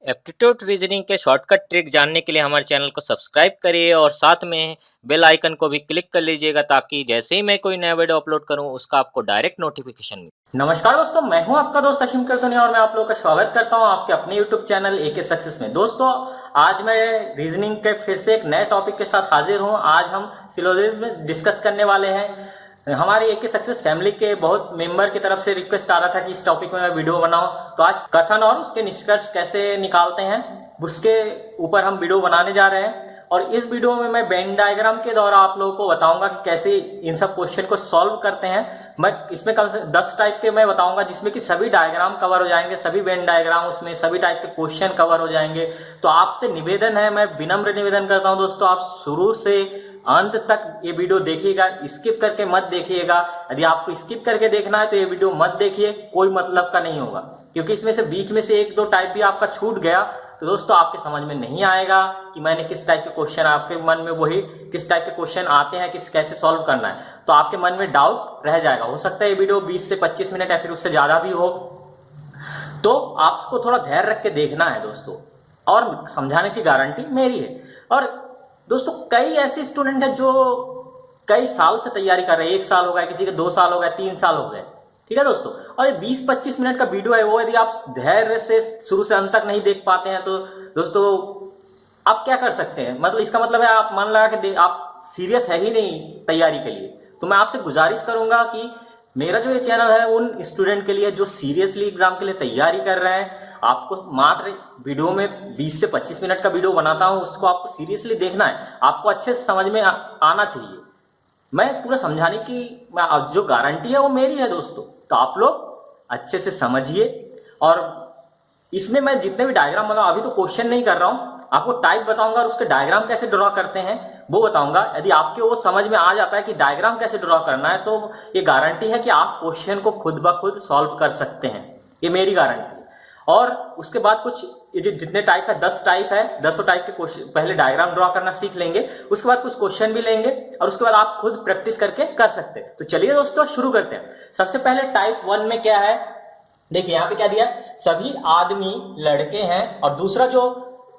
Aptitude reasoning के shortcut trick जानने के लिए हमारे चैनल को सब्सक्राइब करिए और साथ में बेल आइकन को भी क्लिक कर लीजिएगा ताकि जैसे ही मैं कोई नया वीडियो अपलोड करूं उसका आपको डायरेक्ट नोटिफिकेशन मिले। नमस्कार दोस्तों, मैं हूं आपका दोस्त अशिम कीर्तनिया और मैं आप लोगों का स्वागत करता हूं आपके अपने YouTube चैनल एके सक्सेस में। दोस्तों, आज मैं रीजनिंग के फिर से एक नए टॉपिक के साथ हाजिर हूं। आज हम सिलोजिज्म डिस्कस करने वाले हैं। हमारी एके सक्सेस फैमिली के बहुत मेंबर की तरफ से रिक्वेस्ट आ रहा था कि इस टॉपिक में मैं वीडियो बनाऊं, तो आज कथन और उसके निष्कर्ष कैसे निकालते हैं उसके ऊपर हम वीडियो बनाने जा रहे हैं। और इस वीडियो में मैं वेन डायग्राम के द्वारा आप लोगों को बताऊंगा कि कैसे इन सब क्वेश्चन को सॉल्व करते हैं। मैं इसमें कम से 10 टाइप के मैं बताऊंगा जिसमें कि सभी डायग्राम कवर हो जाएंगे, सभी वेन डायग्राम, उसमें सभी टाइप के क्वेश्चन कवर हो जाएंगे। तो आपसे निवेदन है, मैं विनम्र निवेदन करता हूं दोस्तों, आप शुरू से अंत तक ये वीडियो देखिएगा, स्किप करके मत देखिएगा। यदि आपको स्किप करके देखना है तो ये वीडियो मत देखिए, कोई मतलब का नहीं होगा, क्योंकि इसमें से बीच में से एक दो टाइप भी आपका छूट गया तो दोस्तों आपके समझ में नहीं आएगा कि मैंने किस टाइप के क्वेश्चन, आपके मन में वही किस टाइप के क्वेश्चन आते हैं, किस कैसे सॉल्व करना है, तो आपके मन में डाउट रह जाएगा। हो सकता है ये वीडियो 20 से 25 मिनट या फिर उससे ज्यादा भी हो, तो आपको थोड़ा धैर्य रख के देखना है दोस्तों, और समझाने की गारंटी मेरी है। और दोस्तों, कई ऐसे स्टूडेंट हैं जो कई साल से तैयारी कर रहे हैं, 1 साल हो गया, किसी के 2 साल हो गए, 3 साल हो गए, ठीक है दोस्तों। और ये 20-25 मिनट का वीडियो है, वो यदि आप धैर्य से शुरू से अंत तक नहीं देख पाते हैं तो दोस्तों आप क्या कर सकते हैं, मतलब इसका मतलब है आप मन लगा के आप सीरियस है ही नहीं तैयारी के लिए। तो मैं आपसे गुजारिश करूंगा कि मेरा जो ये चैनल है उन स्टूडेंट के लिए जो सीरियसली एग्जाम के लिए तैयारी कर रहे हैं, आपको मात्र वीडियो में 20 से 25 मिनट का वीडियो बनाता हूं, उसको आपको सीरियसली देखना है, आपको अच्छे से समझ में आना चाहिए। मैं पूरा समझाने की जो गारंटी है वो मेरी है दोस्तों, तो आप लोग अच्छे से समझिए। और इसमें मैं जितने भी डायग्राम बनाऊं, अभी तो क्वेश्चन नहीं कर रहा हूं, आपको टाइप बताऊंगा और उसके डायग्राम कैसे ड्रॉ करते हैं वो बताऊंगा। यदि आपके वो समझ में आ जाता है कि डायग्राम कैसे ड्रॉ करना है, तो ये गारंटी है कि आप क्वेश्चन को खुद ब खुद सॉल्व कर सकते हैं, ये मेरी गारंटी है। और उसके बाद कुछ जितने टाइप है, 10 टाइप है, 10 टाइप के क्वेश्चन पहले डायग्राम ड्रॉ करना सीख लेंगे, उसके बाद कुछ क्वेश्चन भी लेंगे और उसके बाद आप खुद प्रैक्टिस करके कर सकते हैं। तो चलिए दोस्तों शुरू करते हैं। सबसे पहले टाइप 1 में क्या है, देखिए यहाँ पे क्या दिया, सभी आदमी लड़के हैं, और दूसरा जो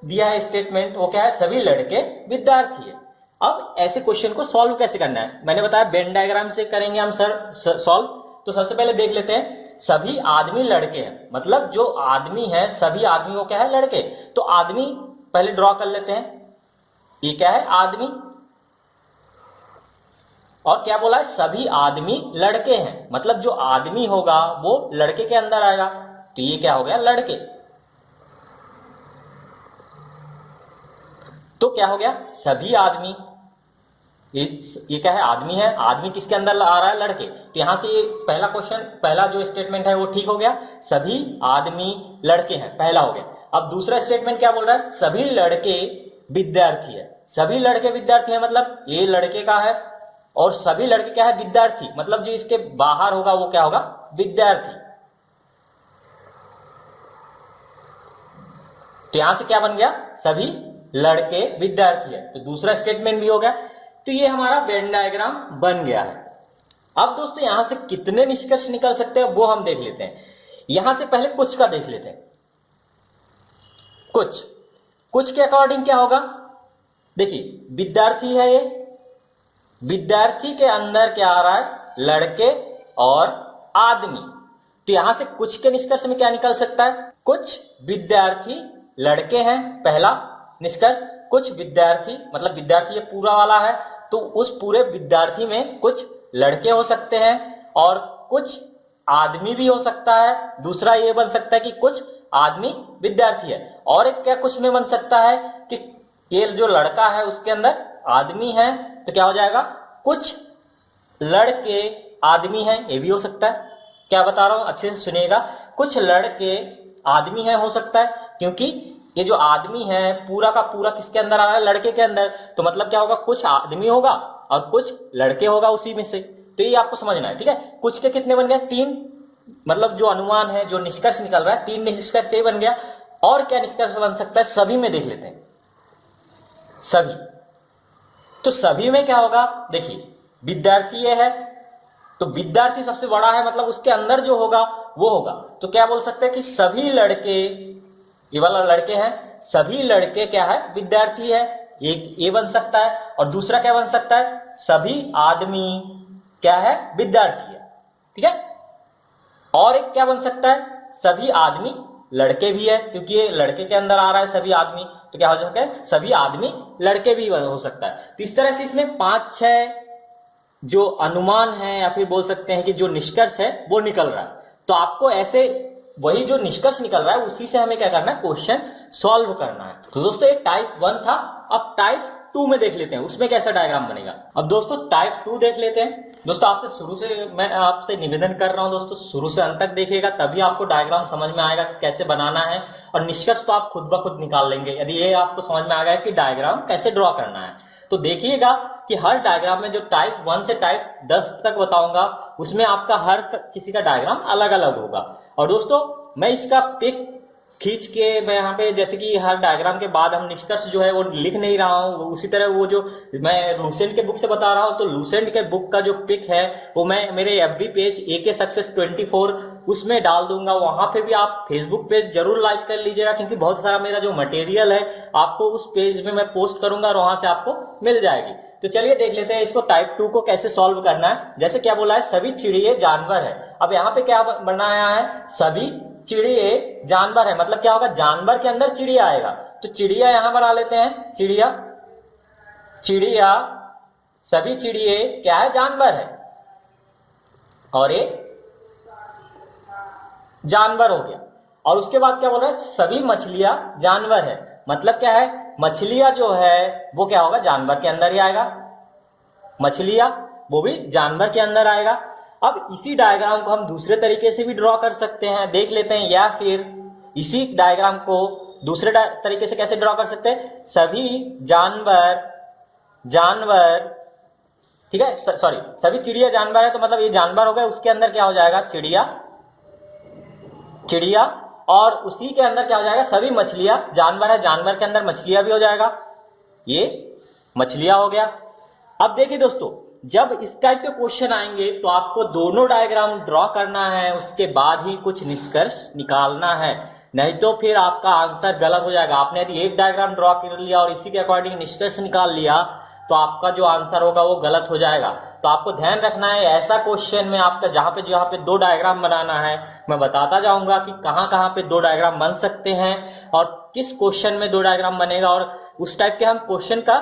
दिया है स्टेटमेंट वो क्या है, सभी लड़के विद्यार्थी है। अब ऐसे क्वेश्चन को सॉल्व कैसे करना है, मैंने बताया वेन डायग्राम से करेंगे हम सॉल्व। तो सबसे पहले देख लेते हैं, सभी आदमी लड़के हैं, मतलब जो आदमी है सभी आदमी वो क्या है, लड़के। तो आदमी पहले ड्रॉ कर लेते हैं, ये क्या है, आदमी। और क्या बोला है, सभी आदमी लड़के हैं, मतलब जो आदमी होगा वो लड़के के अंदर आएगा, तो ये क्या हो गया, लड़के। तो क्या हो गया, सभी आदमी, ये क्या है, आदमी है, आदमी किसके अंदर आ रहा है, लड़के। तो यहां से ये पहला क्वेश्चन, पहला जो स्टेटमेंट है वो ठीक हो गया, सभी आदमी लड़के हैं, पहला हो गया। अब दूसरा स्टेटमेंट क्या बोल रहा है, सभी लड़के विद्यार्थी है। सभी लड़के विद्यार्थी है मतलब ये लड़के का है, और सभी लड़के क्या है, विद्यार्थी, मतलब जो इसके बाहर होगा वो क्या होगा, विद्यार्थी। तो यहां से क्या बन गया, सभी लड़के विद्यार्थी है, तो दूसरा स्टेटमेंट भी हो गया। तो ये हमारा वेन डायग्राम बन गया है। अब दोस्तों यहां से कितने निष्कर्ष निकल सकते हैं वो हम देख लेते हैं। यहां से पहले कुछ का देख लेते हैं। कुछ के अकॉर्डिंग क्या होगा, देखिए विद्यार्थी है ये, विद्यार्थी के अंदर क्या आ रहा है, लड़के और आदमी। तो यहां से कुछ के निष्कर्ष में क्या निकल सकता है, कुछ विद्यार्थी लड़के हैं, पहला निष्कर्ष। कुछ विद्यार्थी मतलब विद्यार्थी ये पूरा वाला है, तो उस पूरे विद्यार्थी में कुछ लड़के हो सकते हैं और कुछ आदमी भी हो सकता है। दूसरा ये बन सकता है कि कुछ आदमी विद्यार्थी है, और एक क्या कुछ में बन सकता है कि ये जो लड़का है उसके अंदर आदमी है, तो क्या हो जाएगा, कुछ लड़के आदमी हैं, ये भी हो सकता है। क्या बता रहा हूं अच्छे से सुनिएगा, कुछ लड़के आदमी है हो सकता है, क्योंकि ये जो आदमी है पूरा का पूरा किसके अंदर आ रहा है, लड़के के अंदर। तो मतलब क्या होगा, कुछ आदमी होगा और कुछ लड़के होगा उसी में से। तो ये आपको समझना है, ठीक है। कुछ के कितने बन गए, 3, मतलब जो अनुमान है, जो निष्कर्ष निकल रहा है, 3 निष्कर्ष से बन गया। और क्या निष्कर्ष बन सकता है, सभी में देख लेते हैं, सभी। तो सभी में क्या होगा, देखिए विद्यार्थी ये है, तो विद्यार्थी सबसे बड़ा है, मतलब उसके अंदर जो होगा वो होगा। तो क्या बोल सकते हैं कि सभी लड़के ये वाला लड़के हैं, सभी लड़के क्या है, विद्यार्थी है, एक ये बन सकता है। और दूसरा क्या बन सकता है, सभी आदमी क्या है, विद्यार्थी है, ठीक है। और एक क्या बन सकता है, सभी आदमी लड़के भी है, क्योंकि ये लड़के के अंदर आ रहा है सभी आदमी, तो क्या हो सकता है, सभी आदमी लड़के भी हो सकता है। तो इस तरह से इसमें 5-6 जो अनुमान है या फिर बोल सकते हैं कि जो निष्कर्ष है वो निकल रहा है। तो आपको ऐसे वही जो निष्कर्ष निकल रहा है उसी से हमें क्या करना है, क्वेश्चन सॉल्व करना है। तो दोस्तों एक टाइप 1 था, अब टाइप 2 में देख लेते हैं उसमें कैसा डायग्राम बनेगा। अब दोस्तों टाइप 2 देख लेते हैं। दोस्तों आपसे शुरू से मैं आपसे निवेदन कर रहा हूं दोस्तों, शुरू से अंत तक देखिएगा, तभी आपको डायग्राम समझ में आएगा कैसे बनाना है, और निष्कर्ष तो आप खुद ब खुद निकाल लेंगे यदि ये आपको समझ में आ गया कि डायग्राम कैसे ड्रॉ करना है। तो देखिएगा कि हर डायग्राम में जो टाइप 1 से टाइप 10 तक बताऊंगा उसमें आपका हर किसी का डायग्राम अलग अलग होगा। और दोस्तों मैं इसका पिक खींच के मैं यहाँ पे, जैसे कि हर डायग्राम के बाद हम निष्कर्ष जो है वो लिख नहीं रहा हूँ, उसी तरह वो जो मैं लूसेंट के बुक से बता रहा हूँ, तो लूसेंट के बुक का जो पिक है वो मैं मेरे एफबी पेज AK सक्सेस 24 उसमें डाल दूंगा। वहां पे भी आप फेसबुक पेज जरूर लाइक कर लीजिएगा, क्योंकि बहुत सारा मेरा जो मटेरियल है आपको उस पेज में मैं पोस्ट करूंगा और वहां से आपको मिल जाएगी। तो चलिए देख लेते हैं इसको टाइप 2 को कैसे सॉल्व करना है। जैसे क्या बोला है, सभी चिड़िए जानवर है। अब यहाँ पे क्या बनाया है, सभी चिड़िए जानवर है, मतलब क्या होगा, जानवर के अंदर चिड़िया आएगा। तो चिड़िया यहां बना लेते हैं, चिड़िया, चिड़िया, सभी चिड़िए क्या है, जानवर है, और ये जानवर हो गया। और उसके बाद क्या बोल रहा है, सभी मछलियां जानवर है, मतलब क्या है, मछलियां जो है वो क्या होगा, जानवर के अंदर ही आएगा, मछलियां वो भी जानवर के अंदर आएगा। अब इसी डायग्राम को हम दूसरे तरीके से भी ड्रॉ कर सकते हैं, देख लेते हैं, या फिर इसी डायग्राम को दूसरे तरीके से कैसे ड्रॉ कर सकते हैं, सभी जानवर, जानवर, ठीक है, सॉरी, सभी चिड़िया जानवर है, तो मतलब ये जानवर हो गया, उसके अंदर क्या हो जाएगा, चिड़िया, चिड़िया, और उसी के अंदर क्या हो जाएगा, सभी मछलियां, जानवर है, जानवर के अंदर मछलियां भी हो जाएगा, ये मछलियां हो गया। अब देखिए दोस्तों, जब इस टाइप के क्वेश्चन आएंगे तो आपको दोनों डायग्राम ड्रॉ करना है, उसके बाद ही कुछ निष्कर्ष निकालना है, नहीं तो फिर आपका आंसर गलत हो जाएगा। आपने यदि एक डायग्राम ड्रॉ कर लिया और इसी के अकॉर्डिंग निष्कर्ष निकाल लिया तो आपका जो आंसर होगा वो गलत हो जाएगा। तो आपको ध्यान रखना है, ऐसा क्वेश्चन में आपका जहां पे दो डायग्राम बनाना है, मैं बताता जाऊंगा कि कहां कहां पे दो डायग्राम बन सकते हैं और किस क्वेश्चन में दो डायग्राम बनेगा, और उस टाइप के हम क्वेश्चन का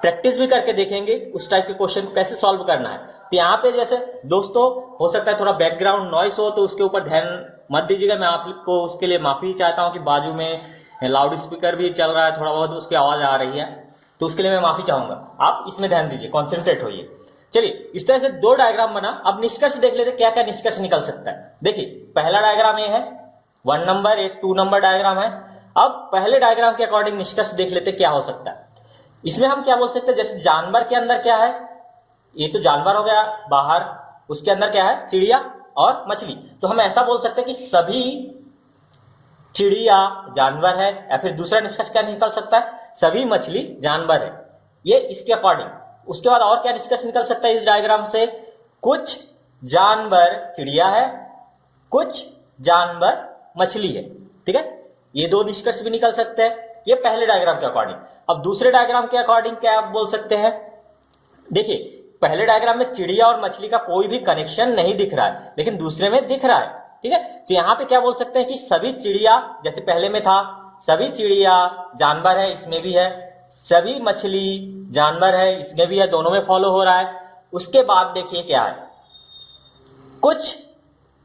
प्रैक्टिस भी करके देखेंगे, उस टाइप के क्वेश्चन को कैसे सॉल्व करना है। तो यहाँ पे जैसे दोस्तों हो सकता है थोड़ा बैकग्राउंड नॉइस हो, तो उसके ऊपर ध्यान मत दीजिएगा, मैं आपको उसके लिए माफी चाहता हूँ कि बाजू में लाउड स्पीकर भी चल रहा है, थोड़ा बहुत उसकी आवाज आ रही है, तो उसके लिए मैं माफी चाहूंगा। आप इसमें ध्यान दीजिए, कॉन्सेंट्रेट होइए। चलिए इस तरह से दो डायग्राम बना, अब निष्कर्ष देख लेते क्या क्या निष्कर्ष निकल सकता है। देखिए पहला डायग्राम ये है 1 नंबर, एक 2 नंबर डायग्राम है। अब पहले डायग्राम के अकॉर्डिंग निष्कर्ष देख लेते क्या हो सकता है। इसमें हम क्या बोल सकते हैं, जैसे जानवर के अंदर क्या है, ये तो जानवर हो गया बाहर, उसके अंदर क्या है, चिड़िया और मछली। तो हम ऐसा बोल सकते हैं कि सभी चिड़िया जानवर है, या फिर दूसरा निष्कर्ष क्या निकल सकता है, सभी मछली जानवर है, ये इसके अकॉर्डिंग। उसके बाद और क्या निष्कर्ष निकल सकता है इस डायग्राम से, कुछ जानवर चिड़िया है, कुछ जानवर मछली है, ठीक है, ये दो निष्कर्ष भी निकल सकते हैं, ये पहले डायग्राम के अकॉर्डिंग। अब दूसरे डायग्राम के अकॉर्डिंग क्या आप बोल सकते हैं, देखिए पहले डायग्राम में चिड़िया और मछली का कोई भी कनेक्शन नहीं दिख रहा है, लेकिन दूसरे में दिख रहा है, ठीक है। तो यहां पे क्या बोल सकते हैं कि सभी चिड़िया, जैसे पहले में था सभी चिड़िया जानवर है, इसमें भी है, सभी मछली जानवर है, इसमें भी है, दोनों में फॉलो हो रहा है। उसके बाद देखिए क्या है, कुछ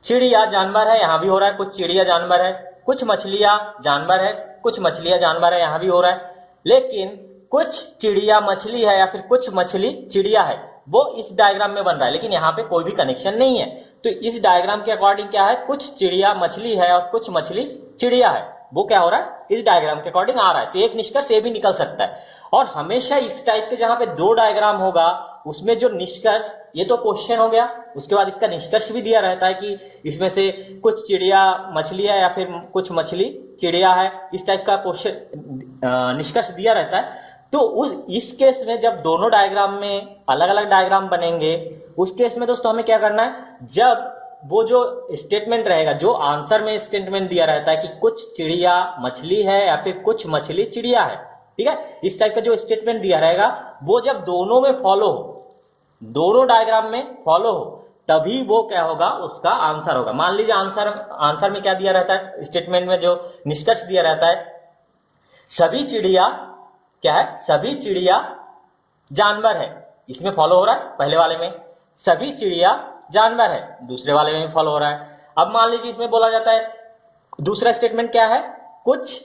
चिड़िया जानवर है, यहां भी हो रहा है, कुछ चिड़िया जानवर है, कुछ मछलियां जानवर है, कुछ मछलियां जानवर है, यहां भी हो रहा है। लेकिन कुछ चिड़िया मछली है या फिर कुछ मछली चिड़िया है, वो इस डायग्राम में बन रहा है, लेकिन यहाँ पे कोई भी कनेक्शन नहीं है। तो इस डायग्राम के अकॉर्डिंग क्या है, कुछ चिड़िया मछली है और कुछ मछली चिड़िया है, वो क्या हो रहा है, इस डायग्राम के अकॉर्डिंग आ रहा है। तो एक निष्कर्ष ये भी निकल सकता है। और हमेशा इस टाइप के जहां पे दो डायग्राम होगा उसमें जो निष्कर्ष, ये तो क्वेश्चन हो गया, उसके बाद इसका निष्कर्ष भी दिया रहता है कि इसमें से कुछ चिड़िया मछली है या फिर कुछ मछली चिड़िया है, इस टाइप का क्वेश्चन निष्कर्ष दिया रहता है। तो इस केस में जब दोनों डायग्राम में अलग अलग डायग्राम बनेंगे, उस केस में दोस्तों हमें क्या करना है, जब वो जो स्टेटमेंट रहेगा, जो आंसर में स्टेटमेंट दिया रहता है कि कुछ चिड़िया मछली है या फिर कुछ मछली चिड़िया है, ठीक है, इस टाइप का जो स्टेटमेंट दिया रहेगा वो जब दोनों में फॉलो हो, दोनों डायग्राम में फॉलो हो, तभी वो क्या होगा, उसका आंसर होगा। मान लीजिए आंसर में क्या दिया रहता है, स्टेटमेंट में जो निष्कर्ष दिया रहता है, सभी चिड़िया क्या है, सभी चिड़िया जानवर है, इसमें फॉलो हो रहा है पहले वाले में, सभी चिड़िया जानवर है दूसरे वाले में फॉलो हो रहा है। अब मान लीजिए इसमें बोला जाता है, दूसरा स्टेटमेंट क्या है, कुछ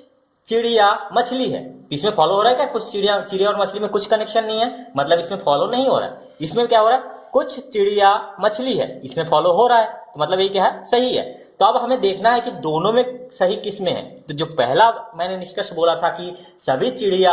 चिड़िया मछली है, इसमें फॉलो हो रहा है क्या, कुछ चिड़िया और मछली में कुछ कनेक्शन नहीं है, मतलब इसमें फॉलो नहीं हो रहा है। इसमें क्या हो रहा है, कुछ चिड़िया मछली है, इसमें फॉलो हो रहा है, तो मतलब ये क्या है, सही है। तो अब हमें देखना है कि दोनों में सही किस में है। तो जो पहला मैंने निष्कर्ष बोला था कि सभी चिड़िया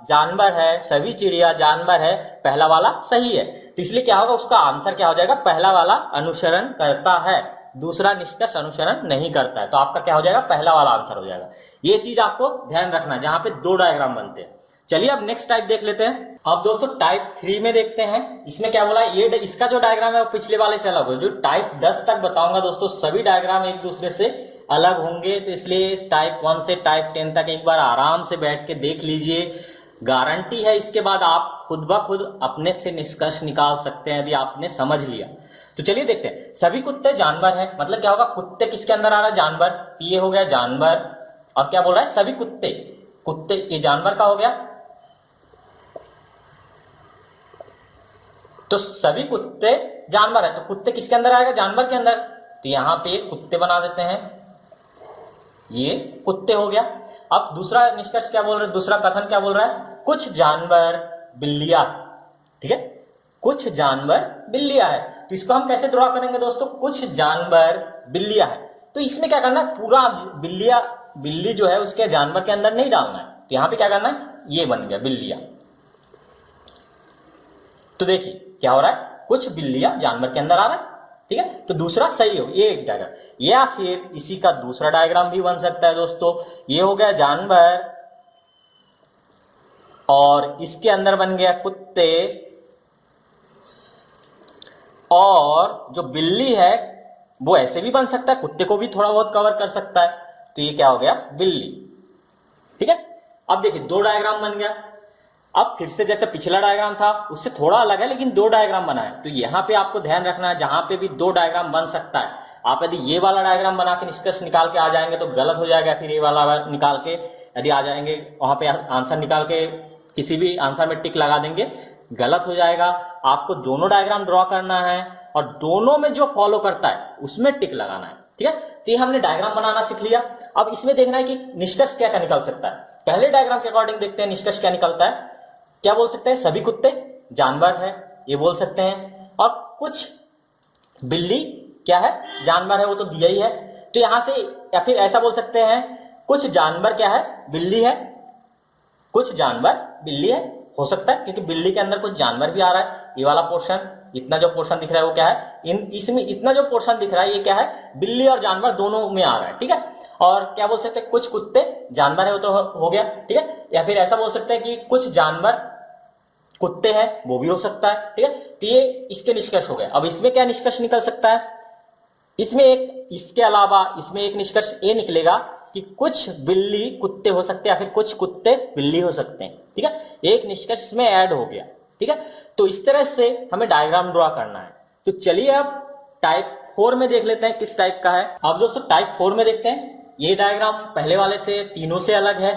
जानवर है, सभी चिड़िया जानवर है, पहला वाला सही है, तो इसलिए क्या होगा, उसका आंसर क्या हो जाएगा, पहला वाला अनुसरण करता है, दूसरा निष्कर्ष अनुसरण नहीं करता है, तो आपका क्या हो जाएगा, पहला वाला आंसर हो जाएगा। ये चीज आपको ध्यान रखना है जहां पे दो डायग्राम बनते हैं। चलिए अब नेक्स्ट टाइप देख लेते हैं। अब दोस्तों टाइप 3 में देखते हैं, इसमें क्या बोला, ये इसका जो डायग्राम है वो पिछले वाले से अलग हो। जो टाइप 10 तक बताऊंगा दोस्तों, सभी डायग्राम एक दूसरे से अलग होंगे, तो इसलिए टाइप 1 से टाइप 10 तक एक बार आराम से बैठ के देख लीजिए, गारंटी है इसके बाद आप खुद ब खुद अपने से निष्कर्ष निकाल सकते हैं यदि आपने समझ लिया। तो चलिए देखते हैं, सभी कुत्ते जानवर हैं, मतलब क्या होगा, कुत्ते किसके अंदर आ रहा है, जानवर, ये हो गया जानवर। और क्या बोल रहा है, सभी कुत्ते, कुत्ते ये जानवर का हो गया, तो सभी कुत्ते जानवर है, तो कुत्ते किसके अंदर आएगा, जानवर के अंदर, तो यहां पे कुत्ते बना देते हैं, ये कुत्ते हो गया। अब दूसरा निष्कर्ष क्या बोल रहे हैं, दूसरा कथन क्या बोल रहा है, कुछ जानवर बिल्लियां, ठीक है, कुछ जानवर बिल्लियां है, तो इसको हम कैसे ड्रॉ करेंगे दोस्तों, कुछ जानवर बिल्लियां है, तो इसमें क्या करना है, पूरा बिल्ली जो है उसके जानवर के अंदर नहीं डालना है, तो यहां पे क्या करना है, ये बन गया बिल्लियां। तो देखिए क्या हो रहा है, कुछ बिल्लियां जानवर के अंदर आ रहा है, ठीक है, तो दूसरा सही हो, ये एक डायग्राम। या फिर इसी का दूसरा डायग्राम भी बन सकता है दोस्तों, ये हो गया जानवर और इसके अंदर बन गया कुत्ते, और जो बिल्ली है वो ऐसे भी बन सकता है, कुत्ते को भी थोड़ा बहुत कवर कर सकता है, तो ये क्या हो गया, बिल्ली, ठीक है। अब देखिए दो डायग्राम बन गया। अब फिर से जैसे पिछला डायग्राम था उससे थोड़ा अलग है, लेकिन दो डायग्राम बना है, तो यहां पे आपको ध्यान रखना है, जहां पे भी दो डायग्राम बन सकता है, आप यदि ये वाला डायग्राम बना के निष्कर्ष निकाल के आ जाएंगे तो गलत हो जाएगा, फिर ये वाला निकाल के यदि आ जाएंगे वहां पे आंसर निकाल के किसी भी आंसर में टिक लगा देंगे, गलत हो जाएगा। आपको दोनों डायग्राम ड्रॉ करना है और दोनों में जो फॉलो करता है उसमें टिक लगाना है, ठीक है। तो ये हमने डायग्राम बनाना सीख लिया। अब इसमें देखना है कि निष्कर्ष क्या क्या निकल सकता है। पहले डायग्राम के अकॉर्डिंग देखते हैं निष्कर्ष क्या निकलता है। क्या बोल सकते हैं, सभी कुत्ते जानवर है, ये बोल सकते हैं, और कुछ बिल्ली क्या है, जानवर है, वो तो दिया ही है, तो यहां से, या फिर ऐसा बोल सकते हैं, कुछ जानवर क्या है, बिल्ली है, कुछ जानवर बिल्ली है, हो सकता है क्योंकि बिल्ली के अंदर कुछ जानवर भी आ रहा है। ये वाला पोर्शन, इतना जो पोर्शन दिख रहा है वो क्या है, इसमें इतना जो पोर्शन दिख रहा है ये क्या है, बिल्ली और जानवर दोनों में आ रहा है, ठीक है। और क्या बोल सकते हैं, कुछ कुत्ते जानवर है, वो तो हो गया, ठीक है। या फिर ऐसा बोल सकते हैं कि कुछ जानवर कुत्ते हैं, वो भी हो सकता है, ठीक है। तो ये इसके निष्कर्ष हो गए। अब इसमें क्या निष्कर्ष निकल सकता है, इसमें एक, इसके अलावा इसमें एक निष्कर्ष ये निकलेगा कि कुछ बिल्ली कुत्ते हो सकते हैं, या फिर कुछ कुत्ते बिल्ली हो सकते हैं, ठीक है। एक निष्कर्ष इसमें ऐड हो गया, ठीक है। तो इस तरह से हमें डायग्राम ड्रॉ करना है। तो चलिए अब टाइप 4 में देख लेते हैं किस टाइप का है। अब दोस्तों टाइप 4 में देखते हैं, ये डायग्राम पहले वाले से तीनों से अलग है।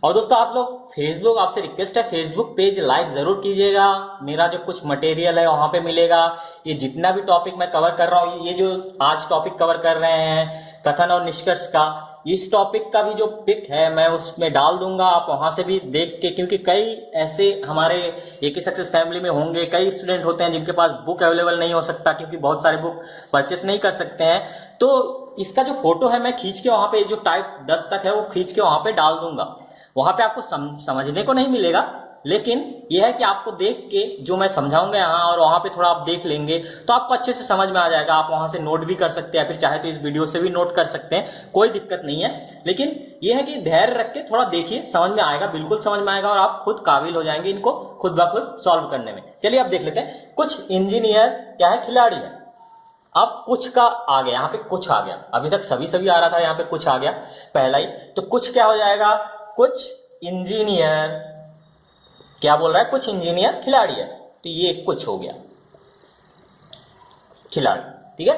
और दोस्तों आप लोग फेसबुक, आपसे रिक्वेस्ट है फेसबुक पेज लाइक जरूर कीजिएगा, मेरा जो कुछ मटेरियल है वहां पे मिलेगा। ये जितना भी टॉपिक मैं कवर कर रहा हूँ, ये जो आज टॉपिक कवर कर रहे हैं कथन और निष्कर्ष का, इस टॉपिक का भी जो पिक है मैं उसमें डाल दूंगा, आप वहां से भी देख के, क्योंकि कई ऐसे हमारे एके सक्सेस फैमिली में होंगे, कई स्टूडेंट होते हैं जिनके पास बुक अवेलेबल नहीं हो सकता, क्योंकि बहुत सारे बुक परचेस नहीं कर सकते हैं। तो इसका जो फोटो है मैं खींच के वहां पे, जो टाइप 10 तक है वो खींच के वहां पे डाल दूंगा। वहां पे आपको समझने को नहीं मिलेगा, लेकिन यह है कि आपको देख के जो मैं समझाऊंगा यहाँ, और वहां पे थोड़ा आप देख लेंगे तो आपको अच्छे से समझ में आ जाएगा। आप वहां से नोट भी कर सकते हैं, फिर चाहे तो इस वीडियो से भी नोट कर सकते हैं, कोई दिक्कत नहीं है। लेकिन यह है कि धैर्य रख के थोड़ा देखिए, समझ में आएगा, बिल्कुल समझ में आएगा, और आप खुद काबिल हो जाएंगे इनको खुद ब खुद सॉल्व करने में। चलिए अब देख लेते हैं। कुछ इंजीनियर क्या है, खिलाड़ी है। अब कुछ का आ गया, यहाँ पे कुछ आ गया, अभी तक सभी सभी आ रहा था, यहाँ पे कुछ आ गया पहला ही। तो कुछ क्या हो जाएगा, कुछ इंजीनियर, क्या बोल रहा है, कुछ इंजीनियर खिलाड़ी है, तो ये कुछ हो गया खिलाड़ी। ठीक है,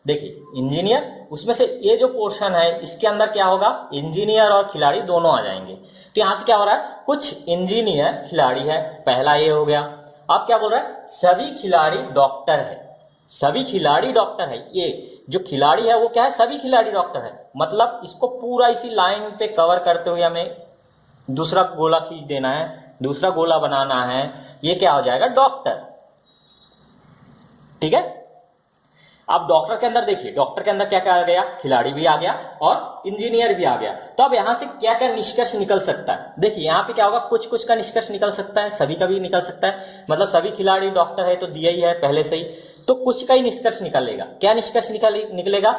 देखिए इंजीनियर, उसमें से ये जो पोर्शन है इसके अंदर क्या होगा, इंजीनियर और खिलाड़ी दोनों आ जाएंगे। तो यहां से क्या हो रहा है, कुछ इंजीनियर खिलाड़ी है, पहला ये हो गया। अब क्या बोल रहा है, सभी खिलाड़ी डॉक्टर है, सभी खिलाड़ी डॉक्टर है। ये जो खिलाड़ी है वो क्या है, सभी खिलाड़ी डॉक्टर है, मतलब इसको पूरा इसी लाइन पे कवर करते हुए हमें दूसरा गोला खींच देना है, दूसरा गोला बनाना है, ये क्या हो जाएगा, डॉक्टर। ठीक है, अब डॉक्टर के अंदर देखिए, डॉक्टर के अंदर क्या क्या आ गया, खिलाड़ी भी आ गया और इंजीनियर भी आ गया। तो अब यहां से क्या क्या निष्कर्ष निकल सकता है, देखिए यहां पे क्या होगा, कुछ कुछ का निष्कर्ष निकल सकता है, सभी का भी निकल सकता है, मतलब सभी खिलाड़ी डॉक्टर है तो दिया ही है पहले से ही, तो कुछ का ही निष्कर्ष निकलेगा। क्या निष्कर्ष निकलेगा,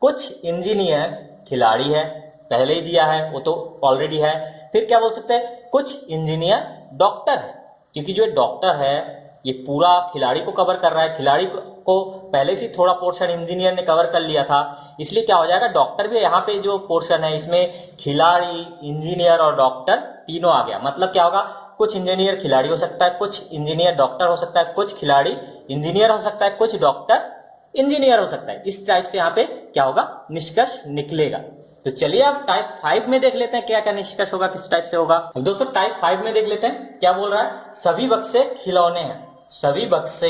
कुछ इंजीनियर खिलाड़ी है, पहले ही दिया है, वो तो ऑलरेडी है। फिर क्या बोल सकते हैं, कुछ इंजीनियर डॉक्टर है, क्योंकि जो डॉक्टर है ये पूरा खिलाड़ी को कवर कर रहा है, खिलाड़ी को पहले से थोड़ा पोर्शन इंजीनियर ने कवर कर लिया था, इसलिए क्या हो जाएगा, डॉक्टर भी यहाँ पे जो पोर्शन है इसमें खिलाड़ी, इंजीनियर और डॉक्टर तीनों आ गया। मतलब क्या होगा, कुछ इंजीनियर खिलाड़ी हो सकता है, कुछ इंजीनियर डॉक्टर हो सकता है, कुछ खिलाड़ी इंजीनियर हो सकता है, कुछ डॉक्टर इंजीनियर हो सकता है। इस टाइप से यहाँ पे क्या होगा, निष्कर्ष निकलेगा। तो चलिए अब टाइप 5 में देख लेते हैं क्या क्या निष्कर्ष होगा, किस टाइप से होगा। अब दोस्तों टाइप 5 में देख लेते हैं क्या बोल रहा है, सभी बक्से खिलौने हैं, सभी बक्से,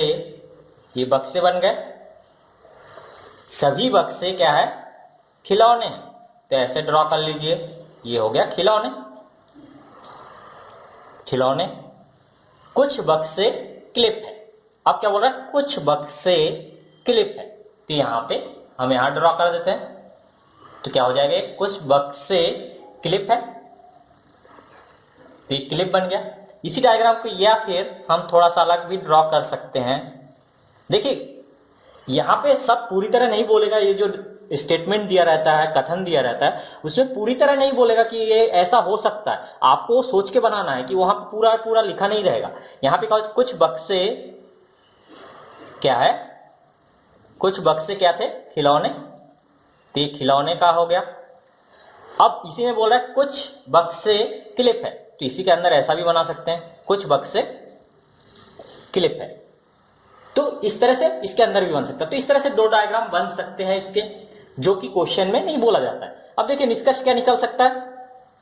ये बक्से बन गए, सभी बक्से क्या है, खिलौने हैं। तो ऐसे ड्रॉ कर लीजिए, ये हो गया खिलौने, खिलौने। कुछ बक्से क्लिप है, अब क्या बोल रहा है, कुछ बक्से क्लिप है, तो यहां पे हम यहां ड्रॉ कर देते हैं, तो क्या हो जाएगा, कुछ बक्से क्लिप है, तो ये क्लिप बन गया। इसी डायग्राम को या फिर हम थोड़ा सा अलग भी ड्रॉ कर सकते हैं। देखिए यहां पे सब पूरी तरह नहीं बोलेगा, ये जो स्टेटमेंट दिया रहता है, कथन दिया रहता है, उसमें पूरी तरह नहीं बोलेगा कि ये ऐसा हो सकता है, आपको सोच के बनाना है कि वहां पे पूरा पूरा लिखा नहीं रहेगा। यहां पे कुछ बक्से क्या है, कुछ बक्से क्या थे, खिलौने, तो ये खिलौने का हो गया। अब इसी में बोल रहा है कुछ बक्से क्लिप है, तो इसी के अंदर ऐसा भी बना सकते हैं, कुछ बक्से क्लिप है, तो इस तरह से इसके अंदर भी बन सकता है। तो इस तरह से दो डायग्राम बन सकते हैं इसके, जो कि क्वेश्चन में नहीं बोला जाता है। अब देखिए निष्कर्ष क्या निकल सकता है,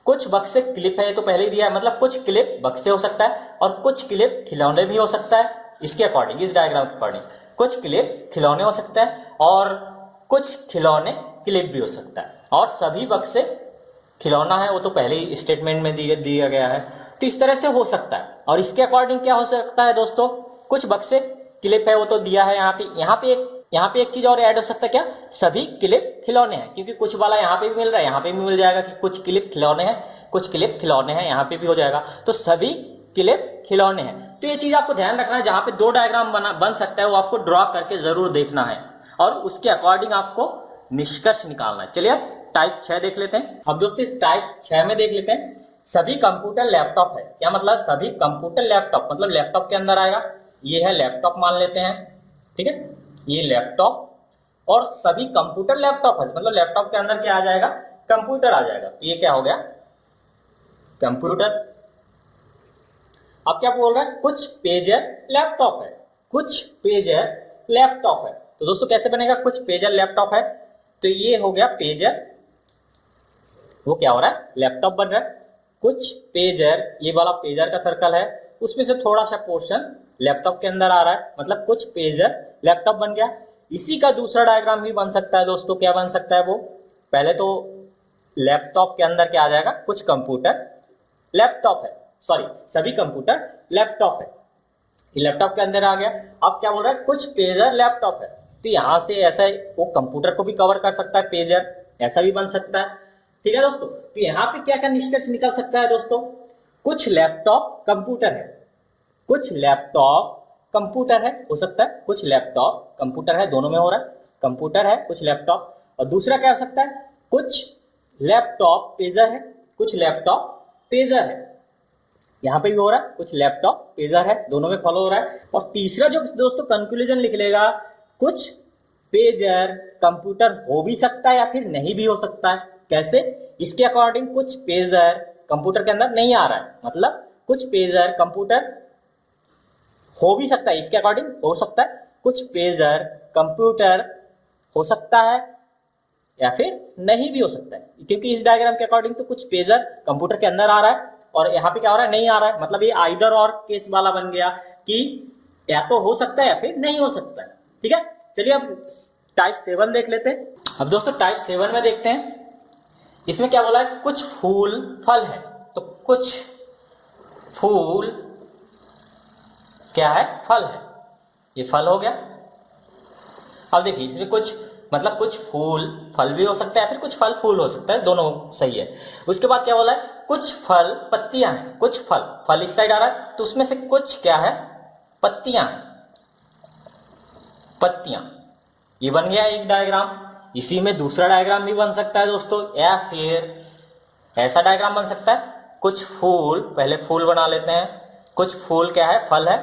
कुछ बक्से क्लिप है, तो पहले ही दिया है, मतलब कुछ क्लिप बक्से हो सकता है और कुछ क्लिप खिलौने भी हो सकता है। इसके अकॉर्डिंग, इस डायग्राम के अकॉर्डिंग, कुछ क्लिप खिलौने हो सकता है और कुछ खिलौने क्लिप भी हो सकता है, और सभी बक्से खिलौना है, वो तो पहले ही स्टेटमेंट में दिया गया है। तो इस तरह से हो सकता है। और इसके अकॉर्डिंग क्या हो सकता है दोस्तों, कुछ बक्से क्लिप है, वो तो दिया है, यहाँ पे एक चीज और ऐड हो सकता है, क्या, सभी क्लिप खिलौने हैं, क्योंकि कुछ वाला यहाँ पे भी मिल रहा है, यहाँ पे भी मिल जाएगा कि कुछ क्लिप खिलौने हैं, कुछ क्लिप खिलौने हैं, यहाँ पे भी हो जाएगा, तो सभी क्लिप खिलौने हैं। तो ये चीज आपको ध्यान रखना है, जहां पे दो डायग्राम बन सकता है वो आपको ड्रॉ करके जरूर देखना है और उसके अकॉर्डिंग आपको निष्कर्ष निकालना है। चलिए अब टाइप 6 देख लेते हैं। अब दोस्तों इस टाइप 6 में देख लेते हैं, सभी कंप्यूटर लैपटॉप है। क्या मतलब, सभी कंप्यूटर लैपटॉप, मतलब लैपटॉप के अंदर आएगा, ये है लैपटॉप मान लेते हैं, ठीक है, ये लैपटॉप और सभी कंप्यूटर लैपटॉप है, मतलब लैपटॉप के अंदर क्या आ जाएगा, कंप्यूटर आ जाएगा, तो ये क्या हो गया, कंप्यूटर। अब क्या बोल रहा है, कुछ पेजर लैपटॉप है, कुछ पेजर लैपटॉप है, तो दोस्तों कैसे बनेगा, कुछ पेजर लैपटॉप है, तो ये हो गया पेजर, वो क्या हो रहा है, लैपटॉप बन रहा है। कुछ पेजर, ये वाला पेजर का सर्कल है, उसमें से थोड़ा सा पोर्शन लैपटॉप के अंदर आ रहा है, मतलब कुछ पेजर लैपटॉप बन गया। इसी का दूसरा डायग्राम भी बन सकता है दोस्तों, क्या बन सकता है वो, पहले तो लैपटॉप के अंदर क्या आ जाएगा, कुछ कंप्यूटर लैपटॉप है, सॉरी सभी कंप्यूटर लैपटॉप है, ये लैपटॉप के अंदर आ गया। अब क्या बोल रहा है, कुछ पेजर लैपटॉप है, तो यहां से ऐसा वो कंप्यूटर को भी कवर कर सकता है, पेजर ऐसा भी बन सकता है, ठीक है दोस्तों। तो यहाँ पे क्या क्या निष्कर्ष निकल सकता है दोस्तों, कुछ लैपटॉप कंप्यूटर है, कुछ लैपटॉप कंप्यूटर है, हो सकता है कुछ लैपटॉप कंप्यूटर है, दोनों में हो रहा है, कंप्यूटर है कुछ लैपटॉप, और दूसरा क्या हो सकता है, कुछ लैपटॉप पेजर है, कुछ लैपटॉप पेजर है, यहां पे भी हो रहा है, कुछ लैपटॉप पेजर है, दोनों में फॉलो हो रहा है। और तीसरा जो दोस्तों कंक्लूजन लिख लेगा, कुछ पेजर कंप्यूटर हो भी सकता है या फिर नहीं भी हो सकता है। कैसे? इसके अकॉर्डिंग कुछ पेजर कंप्यूटर के अंदर नहीं आ रहा है, मतलब कुछ पेजर कंप्यूटर हो भी सकता है, इसके अकॉर्डिंग हो सकता है, कुछ पेजर कंप्यूटर हो सकता है या फिर नहीं भी हो सकता है। क्योंकि इस डायग्राम के अकॉर्डिंग तो कुछ पेजर कंप्यूटर के अंदर आ रहा है और यहाँ पे क्या हो रहा है, नहीं आ रहा है, मतलब ये आइदर और केस वाला बन गया कि या तो हो सकता है या फिर नहीं हो सकता है। ठीक है, चलिए अब टाइप 7 देख लेते हैं। अब दोस्तों टाइप 7 में देखते हैं, इसमें क्या बोला है, कुछ फूल फल है। तो कुछ फूल क्या है, फल है, ये फल हो गया। अब देखिए इसमें कुछ मतलब कुछ फूल फल भी हो सकता है, फिर कुछ फल फूल हो सकता है, दोनों सही है। उसके बाद क्या बोला है, कुछ फल पत्तियां हैं। कुछ फल, फल इस साइड आ रहा है तो उसमें से कुछ क्या है, पत्तियां हैं, पत्तियां। ये बन गया एक डायग्राम। इसी में दूसरा डायग्राम भी बन सकता है दोस्तों, या फिर ऐसा डायग्राम बन सकता है, कुछ फूल, पहले फूल बना लेते हैं, कुछ फूल क्या है, फल है।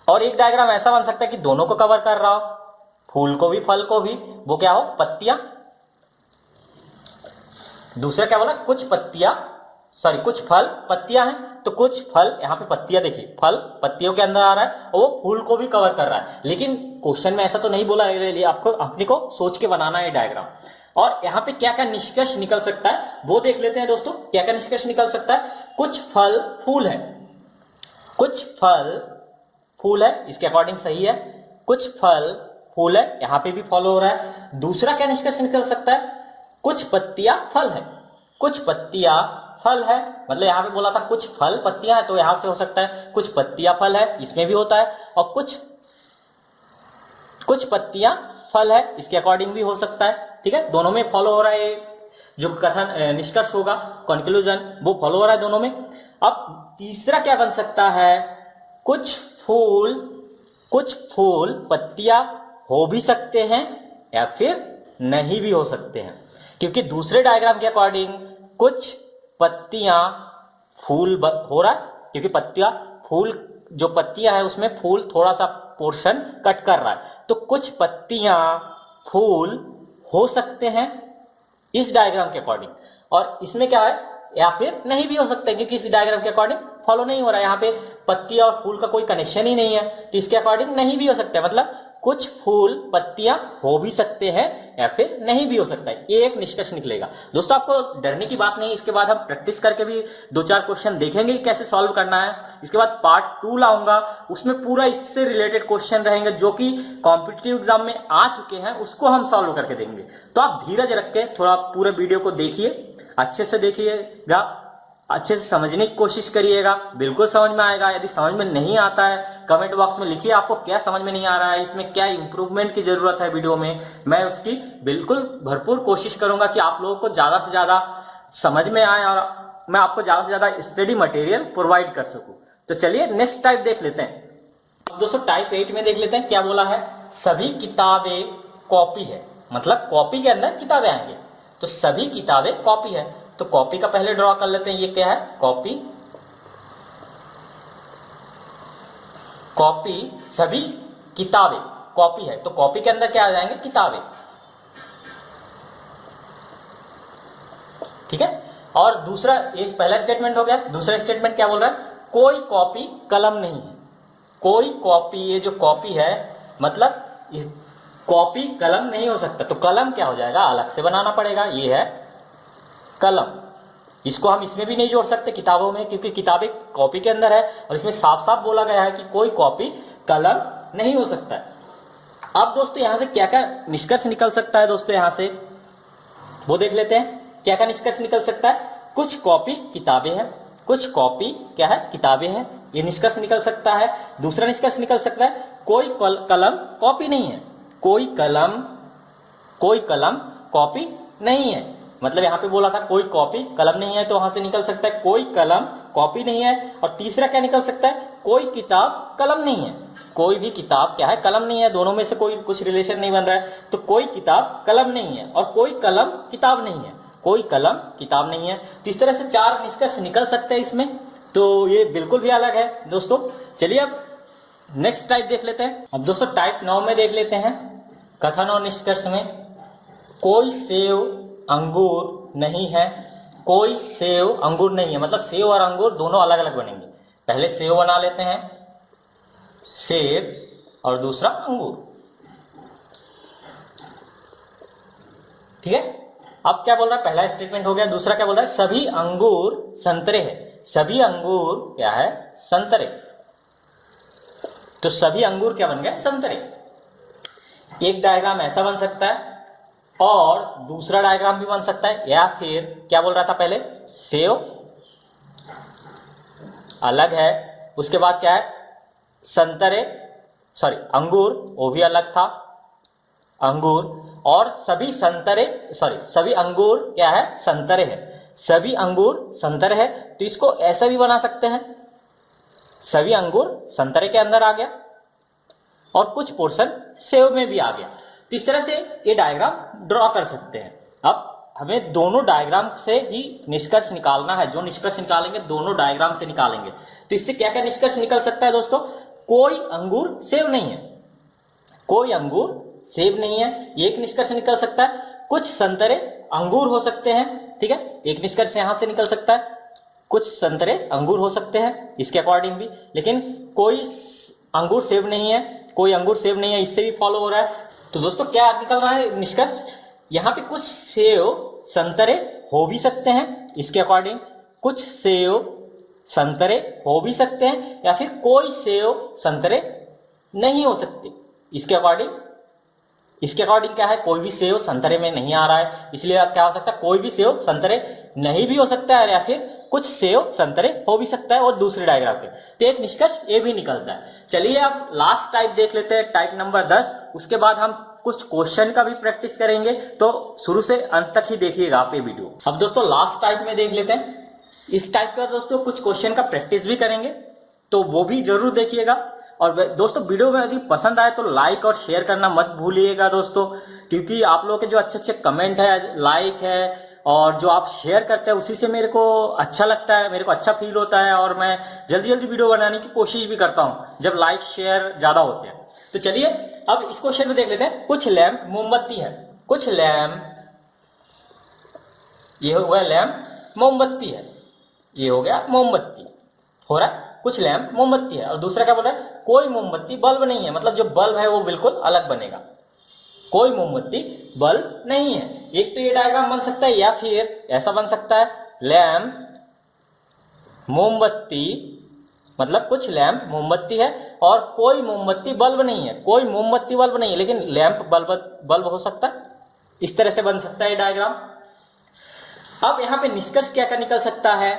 और एक डायग्राम ऐसा बन सकता है कि दोनों को कवर कर रहा हो, फूल को भी फल को भी, वो क्या हो, पत्तियां। दूसरा क्या बोला, कुछ पत्तियां, सॉरी कुछ फल पत्तियां हैं, तो कुछ फल, यहाँ पे पत्तियां देखिए, फल पत्तियों के अंदर आ रहा है और वो फूल को भी कवर कर रहा है। लेकिन क्वेश्चन में ऐसा तो नहीं बोला है, आपको अपने को सोच के बनाना है डायग्राम। और यहाँ पे क्या क्या निष्कर्ष निकल सकता है वो देख लेते हैं दोस्तों। क्या क्या निष्कर्ष निकल सकता है, कुछ फल फूल है, कुछ फल फूल है, इसके अकॉर्डिंग सही है। कुछ फल फूल है, यहां पे भी फॉलो हो रहा है। दूसरा क्या निष्कर्ष निकल सकता है, कुछ पत्तियां फल है, कुछ पत्तियां फल है, मतलब यहां पे बोला था कुछ फल पत्तियां है, तो यहां से हो सकता है कुछ पत्तियां फल है, इसमें भी होता है। और कुछ पत्तियां फल है, इसके अकॉर्डिंग भी हो सकता है। ठीक है, दोनों में फॉलो हो रहा है, जो कथन निष्कर्ष होगा, कंक्लूजन, वो फॉलो हो रहा है दोनों में। अब तीसरा क्या बन सकता है, कुछ फूल पत्तियां हो भी सकते हैं या फिर नहीं भी हो सकते हैं। क्योंकि दूसरे डायग्राम के अकॉर्डिंग कुछ पत्तियां फूल हो रहा है, क्योंकि पत्तियां फूल, जो पत्तियां है उसमें फूल थोड़ा सा पोर्शन कट कर रहा है, तो कुछ पत्तियां फूल हो सकते हैं इस डायग्राम के अकॉर्डिंग। और इसमें क्या है, या फिर नहीं भी हो सकता है, क्योंकि इस डायग्राम के अकॉर्डिंग फॉलो नहीं हो रहा है, यहाँ पे पत्ती और फूल का कोई कनेक्शन ही नहीं है, तो इसके अकॉर्डिंग नहीं भी हो सकता है। मतलब कुछ फूल पत्तियां हो भी सकते हैं या फिर नहीं भी हो सकता है, ये एक निष्कर्ष निकलेगा। दोस्तों आपको डरने की बात नहीं, इसके बाद हम प्रैक्टिस करके भी 2-4 क्वेश्चन देखेंगे कि कैसे सॉल्व करना है। इसके बाद पार्ट 2 लाऊंगा, उसमें पूरा इससे रिलेटेड क्वेश्चन रहेंगे जो कि कॉम्पिटिटिव एग्जाम में आ चुके हैं, उसको हम सॉल्व करके देंगे। तो आप धीरज रख के थोड़ा पूरे वीडियो को देखिए, अच्छे से देखिएगा, अच्छे से समझने की कोशिश करिएगा, बिल्कुल समझ में आएगा। यदि समझ में नहीं आता है कमेंट बॉक्स में लिखिए आपको क्या समझ में नहीं आ रहा है, इसमें क्या इंप्रूवमेंट की जरूरत है वीडियो में, मैं उसकी बिल्कुल भरपूर कोशिश करूंगा कि आप लोगों को ज्यादा से ज्यादा समझ में आए और मैं आपको ज्यादा से ज्यादा स्टडी मटेरियल प्रोवाइड कर सकूं। तो चलिए नेक्स्ट टाइप देख लेते हैं। अब दोस्तों टाइप 8 में देख लेते हैं, क्या बोला है, सभी किताबें कॉपी है, मतलब कॉपी के अंदर किताबें आएंगे, तो सभी किताबें कॉपी है। तो कॉपी का पहले ड्रॉ कर लेते हैं, ये क्या है, कॉपी, कॉपी, सभी किताबें कॉपी है, तो कॉपी के अंदर क्या आ जाएंगे, किताबें। ठीक है, और दूसरा, ये पहला स्टेटमेंट हो गया। दूसरा स्टेटमेंट क्या बोल रहा है, कोई कॉपी कलम नहीं है, कोई कॉपी, ये जो कॉपी है मतलब कॉपी कलम नहीं हो सकता, तो कलम क्या हो जाएगा, अलग से बनाना पड़ेगा, ये है कलम। इसको हम इसमें भी नहीं जोड़ सकते किताबों में, क्योंकि किताबें कॉपी के अंदर है और इसमें साफ साफ बोला गया है कि कोई कॉपी कलम नहीं हो सकता है। अब दोस्तों यहां से क्या क्या निष्कर्ष निकल सकता है, दोस्तों यहां से वो देख लेते हैं क्या क्या निष्कर्ष निकल सकता है। कुछ कॉपी किताबें हैं, कुछ कॉपी क्या है, किताबें हैं, ये निष्कर्ष निकल सकता है। दूसरा निष्कर्ष निकल सकता है, कोई कलम कॉपी नहीं है, कोई कलम कॉपी नहीं है, मतलब यहां पे बोला था कोई कॉपी कलम नहीं है, तो वहां से निकल सकता है कोई कलम कॉपी नहीं है। और तीसरा क्या निकल सकता है, कोई किताब कलम नहीं है, कोई भी किताब क्या है, कलम नहीं है, दोनों में से कोई कुछ रिलेशन नहीं बन रहा है, तो कोई किताब कलम नहीं है और कोई कलम किताब नहीं है, कोई कलम किताब नहीं है। तो इस तरह से 4 निष्कर्ष निकल सकते हैं इसमें, तो ये बिल्कुल भी अलग है दोस्तों। चलिए अब नेक्स्ट टाइप देख लेते हैं। अब दोस्तों टाइप 9 में देख लेते हैं। कथन और निष्कर्ष में कोई सेव अंगूर नहीं है। कोई सेव अंगूर नहीं है, मतलब सेव और अंगूर दोनों अलग अलग बनेंगे। पहले सेव बना लेते हैं, सेव और दूसरा अंगूर। ठीक है। अब क्या बोल रहा है, पहला स्टेटमेंट हो गया। दूसरा क्या बोल रहा है, सभी अंगूर संतरे है। सभी अंगूर क्या है, संतरे। तो सभी अंगूर क्या बन गए, संतरे। एक डायग्राम ऐसा बन सकता है और दूसरा डायग्राम भी बन सकता है। या फिर क्या बोल रहा था, पहले सेव अलग है, उसके बाद क्या है, संतरे, सॉरी अंगूर, वो भी अलग था, अंगूर। और सभी संतरे, सॉरी सभी अंगूर क्या है, संतरे है। सभी अंगूर संतरे है, तो इसको ऐसा भी बना सकते हैं, सभी अंगूर संतरे के अंदर आ गया और कुछ पोर्शन सेव में भी आ गया। तो इस तरह से ये डायग्राम ड्रॉ कर सकते हैं। अब हमें दोनों डायग्राम से ही निष्कर्ष निकालना है। जो निष्कर्ष निकालेंगे दोनों डायग्राम से निकालेंगे। तो इससे क्या क्या निष्कर्ष निकल सकता है दोस्तों, कोई अंगूर सेव नहीं है। कोई अंगूर सेब नहीं है, एक निष्कर्ष निकल सकता है। कुछ संतरे अंगूर हो सकते हैं, ठीक है, एक निष्कर्ष यहां से निकल सकता है। कुछ संतरे अंगूर हो सकते हैं इसके अकॉर्डिंग भी, लेकिन कोई अंगूर सेब नहीं है, कोई अंगूर सेब नहीं है, इससे भी फॉलो हो रहा है। तो दोस्तों क्या निकल रहा है निष्कर्ष, यहाँ पे कुछ सेब संतरे हो भी सकते हैं इसके अकॉर्डिंग, कुछ सेब संतरे हो भी सकते हैं, या फिर कोई सेब संतरे नहीं हो सकते इसके अकॉर्डिंग। इसके अकॉर्डिंग क्या है, कोई भी सेव संतरे में नहीं आ रहा है, इसलिए अब क्या हो सकता है, कोई भी सेव संतरे नहीं भी हो सकता है, या फिर कुछ सेव संतरे हो भी सकता है। और दूसरे डायग्राम पे तो एक निष्कर्ष ये भी निकलता है। चलिए अब लास्ट टाइप देख लेते हैं, टाइप नंबर 10। उसके बाद हम कुछ क्वेश्चन का भी प्रैक्टिस करेंगे, तो शुरू से अंत तक ही देखिएगा आप ये वीडियो। अब दोस्तों लास्ट टाइप में देख लेते हैं। इस टाइप का दोस्तों कुछ क्वेश्चन का प्रैक्टिस भी करेंगे, तो वो भी जरूर देखिएगा। और दोस्तों वीडियो में यदि पसंद आए तो लाइक और शेयर करना मत भूलिएगा दोस्तों, क्योंकि आप लोगों के जो अच्छे अच्छे कमेंट है, लाइक है और जो आप शेयर करते हैं, उसी से मेरे को अच्छा लगता है, मेरे को अच्छा फील होता है और मैं जल्दी जल्दी वीडियो बनाने की कोशिश भी करता हूं जब लाइक शेयर ज्यादा होते हैं। तो चलिए अब इस क्वेश्चन में देख लेते हैं। कुछ लैंप मोमबत्ती है, कुछ लैंप, ये हो गया लैंप मोमबत्ती है, ये हो गया मोमबत्ती हो रहा है। कुछ लैंप मोमबत्ती है और दूसरा क्या बोल रहा है, कोई मोमबत्ती बल्ब नहीं है, मतलब जो बल्ब है वो बिल्कुल अलग बनेगा। कोई मोमबत्ती बल्ब नहीं है। एक तो ये डायग्राम बन सकता है, या फिर ऐसा बन सकता है, लैंप मोमबत्ती, मतलब कुछ लैंप मोमबत्ती है और कोई मोमबत्ती बल्ब नहीं है। कोई मोमबत्ती बल्ब नहीं है, लेकिन लैंप बल्ब हो सकता है। इस तरह से बन सकता है ये डायग्राम। अब यहां पे निष्कर्ष क्या क्या निकल सकता है,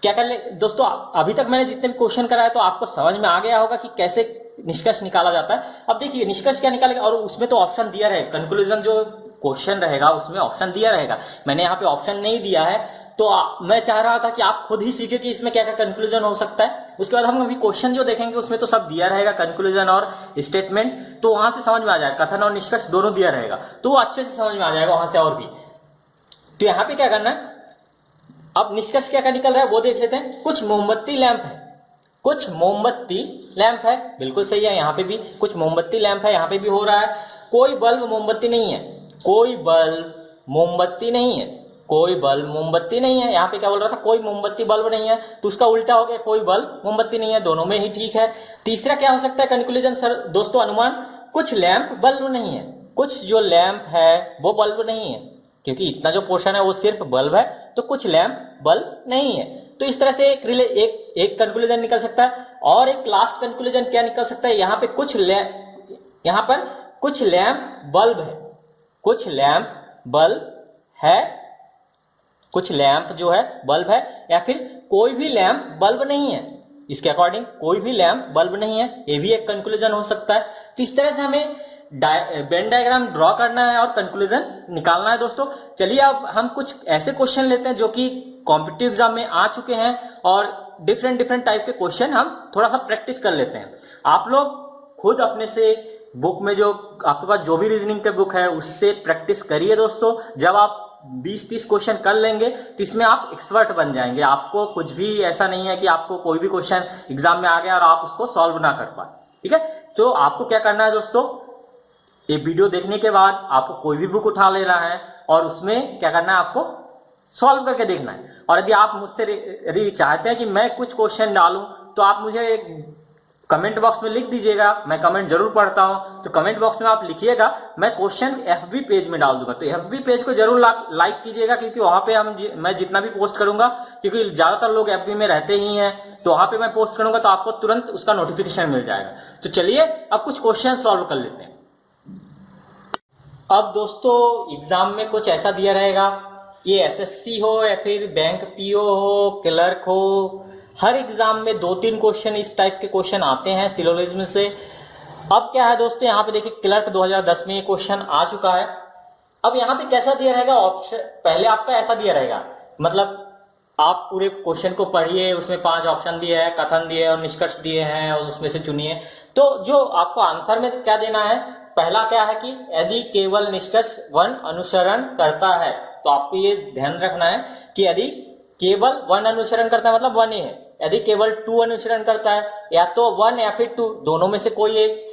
क्या कर ले दोस्तों, अभी तक मैंने जितने भी क्वेश्चन कराया तो आपको समझ में आ गया होगा कि कैसे निष्कर्ष निकाला जाता है। अब देखिए निष्कर्ष क्या निकालेगा, और उसमें तो ऑप्शन दिया रहेगा, कंक्लूजन जो क्वेश्चन रहेगा उसमें ऑप्शन दिया रहेगा। मैंने यहाँ पे ऑप्शन नहीं दिया है, तो मैं चाह रहा था कि आप खुद ही सीखे कि इसमें क्या क्या कंक्लूजन हो सकता है। उसके बाद हम अभी क्वेश्चन जो देखेंगे उसमें तो सब दिया रहेगा, कंक्लूजन और स्टेटमेंट, तो वहां से समझ में आ जाएगा, कथन और निष्कर्ष दोनों दिया रहेगा, तो वो अच्छे से समझ में आ जाएगा वहां से और भी। तो यहाँ पे क्या करना है, अब निष्कर्ष क्या क्या निकल रहा है वो देख लेते हैं। कुछ मोमबत्ती लैंप है, कुछ मोमबत्ती लैंप है, बिल्कुल सही है, यहाँ पे भी कुछ मोमबत्ती लैंप है, यहाँ पे भी हो रहा है। कोई बल्ब मोमबत्ती नहीं है, कोई बल्ब मोमबत्ती नहीं है, कोई बल्ब मोमबत्ती नहीं है। यहाँ पे क्या बोल रहा था, कोई मोमबत्ती बल्ब नहीं है, तो उसका उल्टा हो गया, कोई बल्ब मोमबत्ती नहीं है, दोनों में ही ठीक है। तीसरा क्या हो सकता है कंक्लूजन सर दोस्तों, अनुमान, कुछ लैंप बल्ब नहीं है, कुछ जो लैंप है वो बल्ब नहीं है, क्योंकि इतना जो पोर्शन है वो सिर्फ बल्ब है, तो कुछ लैंप बल्ब नहीं है। तो इस तरह से एक कंक्लूजन निकल सकता है। और एक लास्ट कंक्लूजन क्या निकल सकता है, यहाँ पे यहाँ पर कुछ लैंप बल्ब है, कुछ लैंप बल्ब है, कुछ लैंप जो है बल्ब है, या फिर कोई भी लैंप बल्ब नहीं है। इसके अकॉर्डिंग कोई भी लैंप बल्ब नहीं है, ये भी एक कंक्लूजन हो सकता है। तो इस तरह से हमें वेन डायग्राम ड्रॉ करना है और कंक्लूजन निकालना है दोस्तों। चलिए अब हम कुछ ऐसे क्वेश्चन लेते हैं जो कि कॉम्पिटिटिव एग्जाम में आ चुके हैं, और डिफरेंट टाइप के क्वेश्चन हम थोड़ा सा प्रैक्टिस कर लेते हैं। आप लोग खुद अपने से बुक में जो आपके पास जो भी रीजनिंग के बुक है उससे प्रैक्टिस करिए दोस्तों। जब आप 20-30 क्वेश्चन कर लेंगे तो इसमें आप एक्सपर्ट बन जाएंगे। आपको कुछ भी ऐसा नहीं है कि आपको कोई भी क्वेश्चन एग्जाम में आ गया और आप उसको सॉल्व ना कर पाए। ठीक है, तो आपको क्या करना है दोस्तों, ये वीडियो देखने के बाद आपको कोई भी बुक उठा लेना है और उसमें क्या करना है, आपको सॉल्व करके देखना है। और यदि आप मुझसे यदि चाहते हैं कि मैं कुछ क्वेश्चन डालूं तो आप मुझे कमेंट बॉक्स में लिख दीजिएगा, मैं कमेंट जरूर पढ़ता हूं। तो कमेंट बॉक्स में आप लिखिएगा, मैं क्वेश्चन FB पेज में डाल दूंगा। तो FB पेज को जरूर लाइक कीजिएगा, क्योंकि वहां पे मैं जितना भी पोस्ट करूंगा, क्योंकि ज्यादातर लोग FB में रहते ही हैं, तो वहां पे मैं पोस्ट करूंगा तो आपको तुरंत उसका नोटिफिकेशन मिल जाएगा। तो चलिए अब कुछ क्वेश्चन सॉल्व कर लेते हैं। अब दोस्तों एग्जाम में कुछ ऐसा दिया रहेगा, ये SSC हो या फिर बैंक PO हो, क्लर्क हो, हर एग्जाम में 2-3 क्वेश्चन इस टाइप के क्वेश्चन आते हैं सिलोजिज्म से। अब क्या है दोस्तों, यहाँ पे देखिए क्लर्क 2010 में ये क्वेश्चन आ चुका है। अब यहाँ पे कैसा दिया रहेगा ऑप्शन, पहले आपका ऐसा दिया रहेगा, मतलब आप पूरे क्वेश्चन को पढ़िए, उसमें 5 ऑप्शन दिए हैं, कथन दिए और निष्कर्ष दिए हैं और उसमें से चुनिए। तो जो आपको आंसर में क्या देना है, पहला क्या है कि यदि केवल निष्कर्ष 1 अनुसरण करता है, तो आपको ये ध्यान रखना है कि यदि केवल 1 अनुसरण करता है मतलब 1 ही है, यदि केवल 2 अनुसरण करता है, या तो 1 या फिर 2 दोनों में से कोई एक,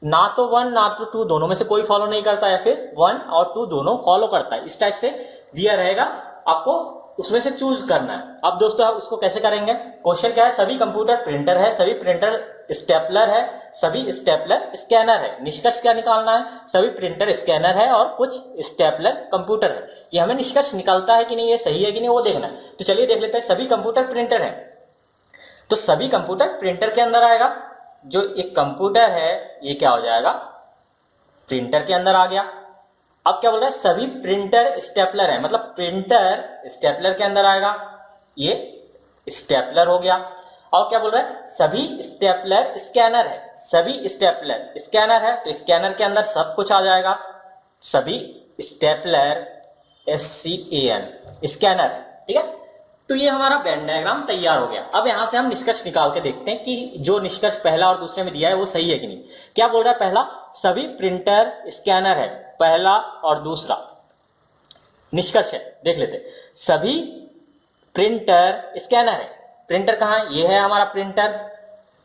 ना तो 1 ना तो 2 दोनों में से कोई फॉलो नहीं करता, या फिर 1 और 2 दोनों फॉलो करता है, इस टाइप से दिया रहेगा, आपको उसमें से चूज करना है। अब दोस्तों आप उसको कैसे करेंगे, क्वेश्चन क्या है, सभी कंप्यूटर प्रिंटर है, सभी प्रिंटर स्टेपलर है, सभी स्टेपलर स्कैनर है। निष्कर्ष क्या निकालना है, सभी प्रिंटर स्कैनर है और कुछ स्टेपलर कंप्यूटर है। ये हमें निष्कर्ष निकालता है कि नहीं, ये सही है कि नहीं, वो देखना है। तो चलिए देख लेते हैं, सभी कंप्यूटर प्रिंटर है, तो सभी कंप्यूटर प्रिंटर के अंदर आएगा। जो एक कंप्यूटर है ये क्या हो जाएगा, प्रिंटर के अंदर आ गया। अब क्या बोल रहा है, सभी प्रिंटर स्टेपलर है, मतलब प्रिंटर स्टेपलर के अंदर आएगा, ये स्टेपलर हो गया। और क्या बोल रहा है, सभी स्टेपलर स्कैनर है, सभी स्टेपलर स्कैनर है, तो स्कैनर के अंदर सब कुछ आ जाएगा, सभी स्टेपलर SCAN स्कैनर है। ठीक है, तो ये हमारा वेन डायग्राम तैयार हो गया। अब यहां से हम निष्कर्ष निकाल के देखते हैं कि जो निष्कर्ष पहला और दूसरे में दिया है वो सही है कि नहीं। क्या बोल रहा है, पहला सभी प्रिंटर स्कैनर है, पहला और दूसरा निष्कर्ष है, देख लेते। सभी प्रिंटर स्कैनर है, प्रिंटर कहां है, ये है हमारा प्रिंटर।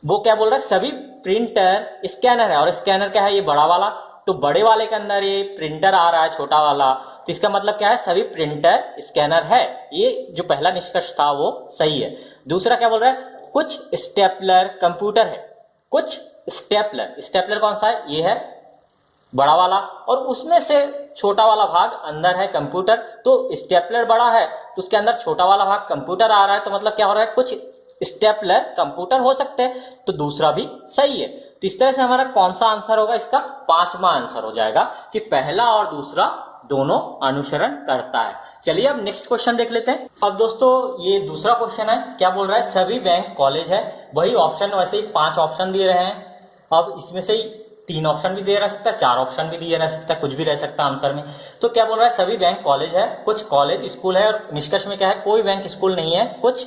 वो क्या बोल रहा है, सभी प्रिंटर स्कैनर है, और स्कैनर क्या है, ये बड़ा वाला, तो बड़े वाले के अंदर ये प्रिंटर आ रहा है छोटा वाला, तो इसका मतलब क्या है, सभी प्रिंटर स्कैनर है। ये जो पहला निष्कर्ष था वो सही है। दूसरा क्या बोल रहा है, कुछ स्टेपलर कंप्यूटर है, कुछ स्टेपलर, स्टेपलर कौन सा है, ये है बड़ा वाला, और उसमें से छोटा वाला भाग अंदर है कंप्यूटर, तो स्टेपलर बड़ा है तो उसके अंदर छोटा वाला भाग कंप्यूटर आ रहा है, तो मतलब क्या हो रहा है, कुछ स्टेपलर कंप्यूटर हो सकते हैं, तो दूसरा भी सही है। तो इस तरह से हमारा कौन सा आंसर होगा, इसका 5वां आंसर हो जाएगा कि पहला और दूसरा दोनों अनुसरण करता है। चलिए अब नेक्स्ट क्वेश्चन देख लेते हैं। अब दोस्तों ये दूसरा क्वेश्चन है, क्या बोल रहा है, सभी बैंक कॉलेज है, वही ऑप्शन वैसे ही 5 ऑप्शन दिए रहे हैं। अब इसमें से ही 3 ऑप्शन भी दिया रह सकता है, 4 ऑप्शन भी दिया रह सकता है, कुछ भी रह सकता है आंसर में। तो क्या बोल रहा है, सभी बैंक कॉलेज है, कुछ कॉलेज स्कूल है, और निष्कर्ष में क्या है, कोई बैंक स्कूल नहीं है, कुछ